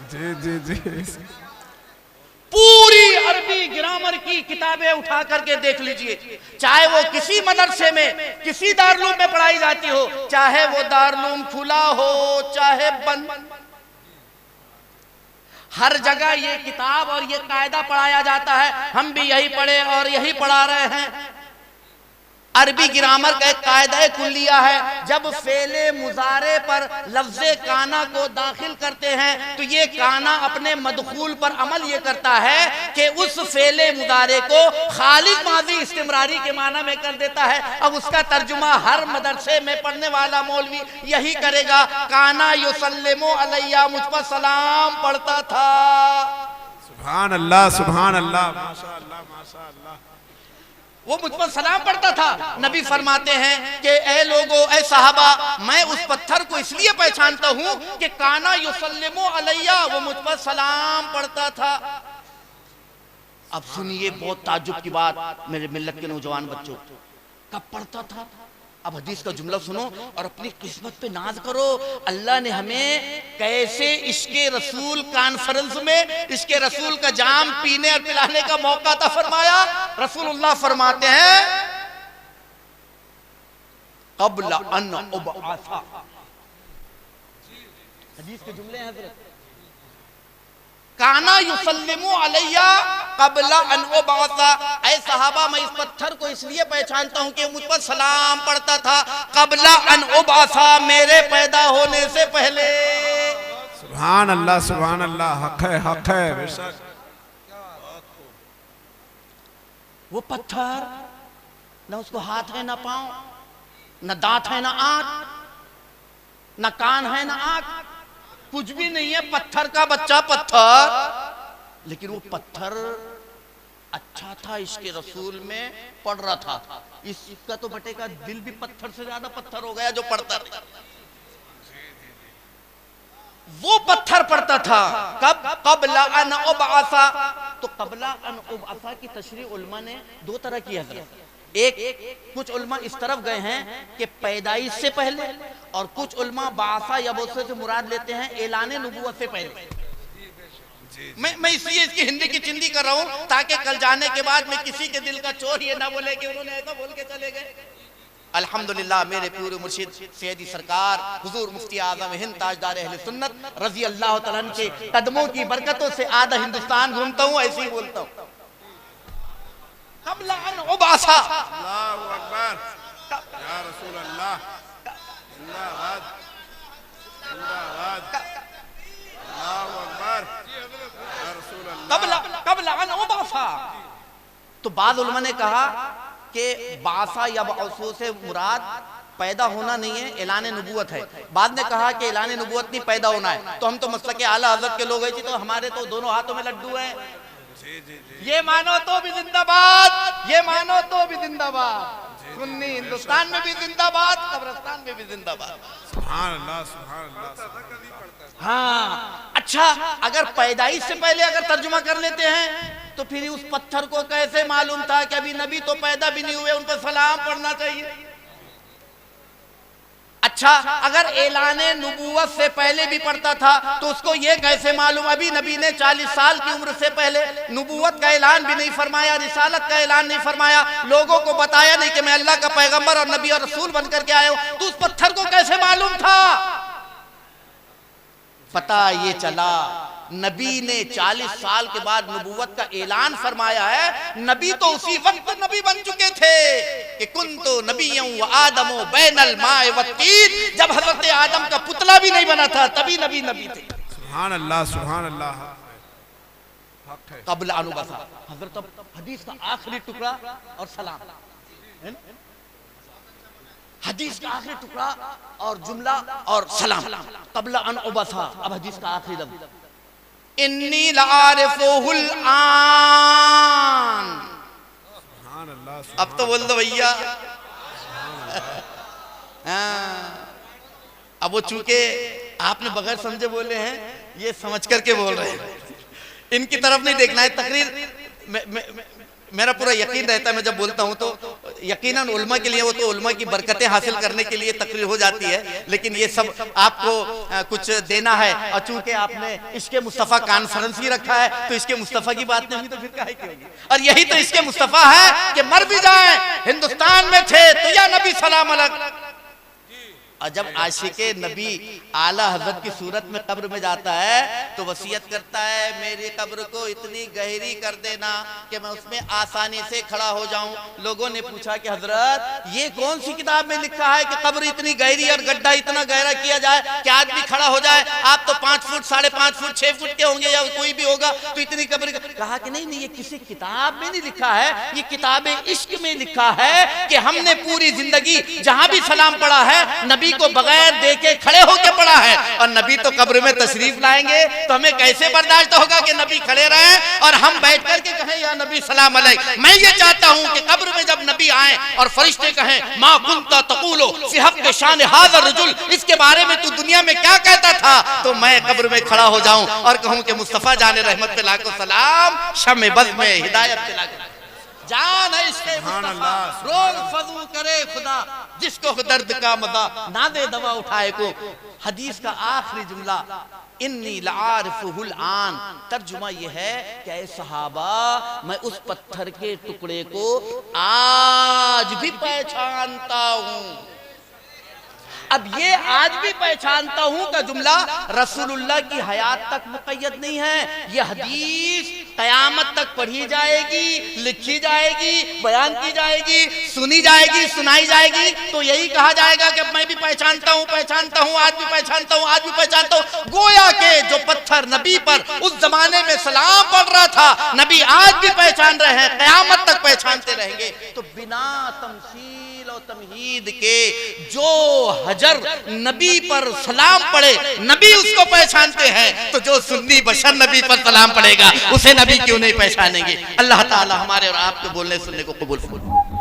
जी जी जी। पूरी अरबी ग्रामर की किताबें उठा करके देख लीजिए, चाहे वो किसी मदरसे में किसी दारुल में पढ़ाई जाती हो, चाहे वो दारुल खुला हो चाहे बंद, हर जगह ये किताब और ये कायदा पढ़ाया जाता है। हम भी यही पढ़े और यही पढ़ा रहे हैं। अरबी ग्रामर का एक कायदा कुल्लिया है, जब फेले मुजारे पर लफ्ज़े काना को दाखिल करते हैं तो ये काना अपने मदखूल पर अमल ये करता है कि उस फेले मुजारे को खालिद माजी इस्तिमरारी के माना में कर देता है। अब उसका तर्जुमा हर मदरसे में पढ़ने वाला मौलवी यही करेगा, काना युसल्लिमु अलैया, मुझ पर सलाम पढ़ता था। सुभान अल्लाह सुभान अल्लाह माशाअल्लाह माशाअल्लाह। वो मुझ पर सलाम पढ़ता था। नबी फरमाते हैं कि ए लोगो, ए साहबा, मैं उस पत्थर को इसलिए पहचानता हूं कि काना युसल्लिमु अलैया, वो मुझ पर सलाम पढ़ता था। अब सुनिए बहुत ताज्जुब की बात मेरे मिल्लत के नौजवान बच्चों, कब पढ़ता था? अब हदीस का जुमला सुनो और अपनी किस्मत पे नाज करो। अल्लाह ने हमें कैसे इश्के रसूल कॉन्फ्रेंस में इश्के रसूल का जाम पीने और पिलाने का मौका था फरमाया। रसूलुल्लाह फरमाते हैं, क़ब्ल अन उबअसा, हदीस के जुमले हैं हज़रत, काना युसल्लिमु अलैया क़ब्ल अन उबअसा। ऐ सहाबा, मैं इस पत्थर को इसलिए पहचानता हूं कि मुझ पर सलाम पढ़ता था क़ब्ल अन उबअसा, मेरे पैदा होने से पहले। सुभान अल्लाह, हक है बेशक। वो पत्थर ना उसको हाथ है ना पांव, ना दांत है ना आंख, ना कान है ना आंख, कुछ भी नहीं है, पत्थर का बच्चा पत्थर। लेकिन वो पत्थर अच्छा था, इसके रसूल में पढ़ रहा था। इसका तो बेटे का दिल भी पत्थर से ज्यादा पत्थर हो गया जो पढ़ता था। वो पत्थर पढ़ता था। कब? कबला अन उबअसा। तो कबला अन उबअसा की तशरीह उलमा ने दो तरह की है। एक कुछ उलमा इस तरफ गए हैं कि पैदाइश से पहले, और कुछ उलमा बासा या बोसे से मुराद लेते हैं ऐलान नबुव्वत से पहले। मैं इसलिए इसकी हिंदी की चिंदी कर रहा हूं ताकि कल जाने के बाद में किसी के दिल का चोर ये ना बोले कि उन्होंने ऐसा बोल के चले गए। अल्हम्दुलिल्लाह मेरे पूरे मुर्शिद सैयदी सरकार हुजूर मुफ्ती आज़म हिंद ताजदार अहले सुन्नत रजी अल्लाह तआला अन्हु के कदमों की बरकतों से आधा हिंदुस्तान घूमता हूं, ऐसे ही बोलता हूं। कबला अन उबअसा, अल्लाहु अकबर, या रसूल अल्लाह, जिंदाबाद जिंदाबाद, अल्लाहु अकबर, या रसूल अल्लाह। कबला अन उबअसा। तो बाद उलमा ने कहा कि बासा या बासो से मुराद पैदा होना नहीं है, ऐलान नबुव्वत है। बाद ने कहा कि ऐलान नबुव्वत नहीं, पैदा होना है। तो हम तो मसलक आला हज़रत के लोग हैं जी, तो हमारे तो दोनों हाथों में लड्डू है। ये मानो तो भी जिंदाबाद, ये मानो तो भी जिंदाबाद। सुन्नी हिंदुस्तान में भी जिंदाबाद, कब्रिस्तान में भी जिंदाबाद। सुभान अल्लाह, सुभान अल्लाह। हाँ, अच्छा, अगर पैदाइश से पहले अगर तर्जुमा कर लेते हैं तो फिर उस पत्थर को कैसे मालूम था कि अभी नबी तो पैदा भी नहीं हुए, उन पर सलाम पढ़ना चाहिए। अच्छा, अगर ऐलान नबुव्वत से पहले भी पढ़ता था तो उसको ये कैसे मालूम? अभी नबी ने 40 साल की उम्र से पहले नबुव्वत का ऐलान भी नहीं फरमाया, रिसालत का ऐलान नहीं फरमाया, लोगों को बताया नहीं कि मैं अल्लाह का पैगंबर और नबी और रसूल बनकर के आया हूं, तो उस पत्थर को कैसे मालूम था? पता ये चला नबी ने 40 साल के बाद नबुव्वत का ऐलान फरमाया है। नबी तो उसी वक्त नबी बन चुके थे कि कुन्तु नबिय्यं व आदमु बैनल माए वत्तीन। जब हजरत आदम का पुतला भी नहीं बना था तभी नबी थे। सुभान अल्लाह, सुभान अल्लाह। कबल अन उबअसा, हजरत हदीस का आखिरी टुकड़ा और सलाम, हदीस का आखिरी टुकड़ा और जुमला और सलाम। कबल अन उबअसा, अब हदीस का आखिरी लफ्ज़, इन्नी लारिफुहुल आन। सुभान अल्लाह। अब तो बोल दो भैया। अब वो चूंकि आपने बगैर समझे बोले हैं, ये समझ करके बोल रहे हैं, इनकी तरफ नहीं देखना है। तकरीर मेरा पूरा यकीन रहता है, मैं जब बोलता हूं तो यकीनन उल्मा के लिए, वो तो उल्मा की बरकतें हासिल करने के लिए तकरीर हो जाती है, लेकिन ये सब आपको कुछ देना है। और चूंकि आपने इश्क़े मुस्तफ़ा कॉन्फ्रेंस ही रखा है तो इश्क़े मुस्तफ़ा की बात नहीं हुई तो फिर काहे की होगी? और यही तो इश्क़े मुस्तफ़ा है कि मर भी जाए हिंदुस्तान में थे तो या नबी सलाम अलैक। और जब आशिके नबी आला हजरत की सूरत में कब्र में जाता है तो वसीयत करता है, मेरी कब्र को इतनी गहरी कर देना कि मैं उसमें आसानी से खड़ा हो जाऊं। लोगों ने पूछा कि हजरत ये कौन सी किताब में लिखा है कि कब्र इतनी गहरी और गड्ढा इतना गहरा किया जाए कि आदमी खड़ा हो जाए? आप तो 5 फुट, 5.5 फुट, 6 फुट के होंगे या कोई भी होगा, तो इतनी कब्र। कहा कि नहीं, ये किसी किताब में नहीं लिखा है, ये किताब इश्क में लिखा है कि हमने पूरी जिंदगी जहां भी सलाम पढ़ा है नबी को बगैर देखे खड़े होके पड़ा है। और नबी तो कब्र में तशरीफ लाएंगे तो हमें कैसे बर्दाश्त होगा कि नबी खड़े रहें और हम बैठ करके कहें या नबी सलाम अलैक। मैं ये चाहता हूं कि कब्र में जब नबी आए और फरिश्ते कहें मा कुंता तक़ूलु फी हक़्क़ि शान हाज़ा रजुल, इसके बारे में तू दुनिया में क्या कहता था, तो मैं कब्र में खड़ा हो जाऊं और कहूं कि मुस्तफा जाने रहमत पे लाखों सलाम, शम्मे बज़ में हिदायत पे लाखों जान है इसके मुस्तफा, रोज फजू करे खुदा जिसको दर्द का मजा ना दे दवा उठाए को। हदीस का आखिरी जुमला इन्नी लारिफुहुल आन, तर्जुमा ये है कि ऐ सहाबा मैं उस पत्थर के टुकड़े को आज भी पहचानता हूं। अब ये आज भी पहचानता हूं का जुमला रसूलुल्लाह की हयात तक मुक़य्यद नहीं है, ये हदीस कयामत तक पढ़ी जाएगी, लिखी जाएगी, बयान की जाएगी, सुनी जाएगी, सुनाई जाएगी, तो यही कहा जाएगा कि मैं भी पहचानता हूँ, आज भी पहचानता हूँ, आज भी पहचानता हूँ। गोया के जो पत्थर नबी पर उस जमाने में सलाम पढ़ रहा था, नबी आज भी पहचान रहे हैं, कयामत तक पहचानते रहेंगे। तो बिना तमसील और तमहीद के जो हजर नबी पर सलाम पढ़े, नबी उसको पहचानते हैं, तो जो सुन्नी बशर नबी पर सलाम पढ़ेगा, उसे नबी क्यों नहीं पहचानेंगे। अल्लाह ताला हमारे और आपके बोलने सुनने को कबूल फरमाए।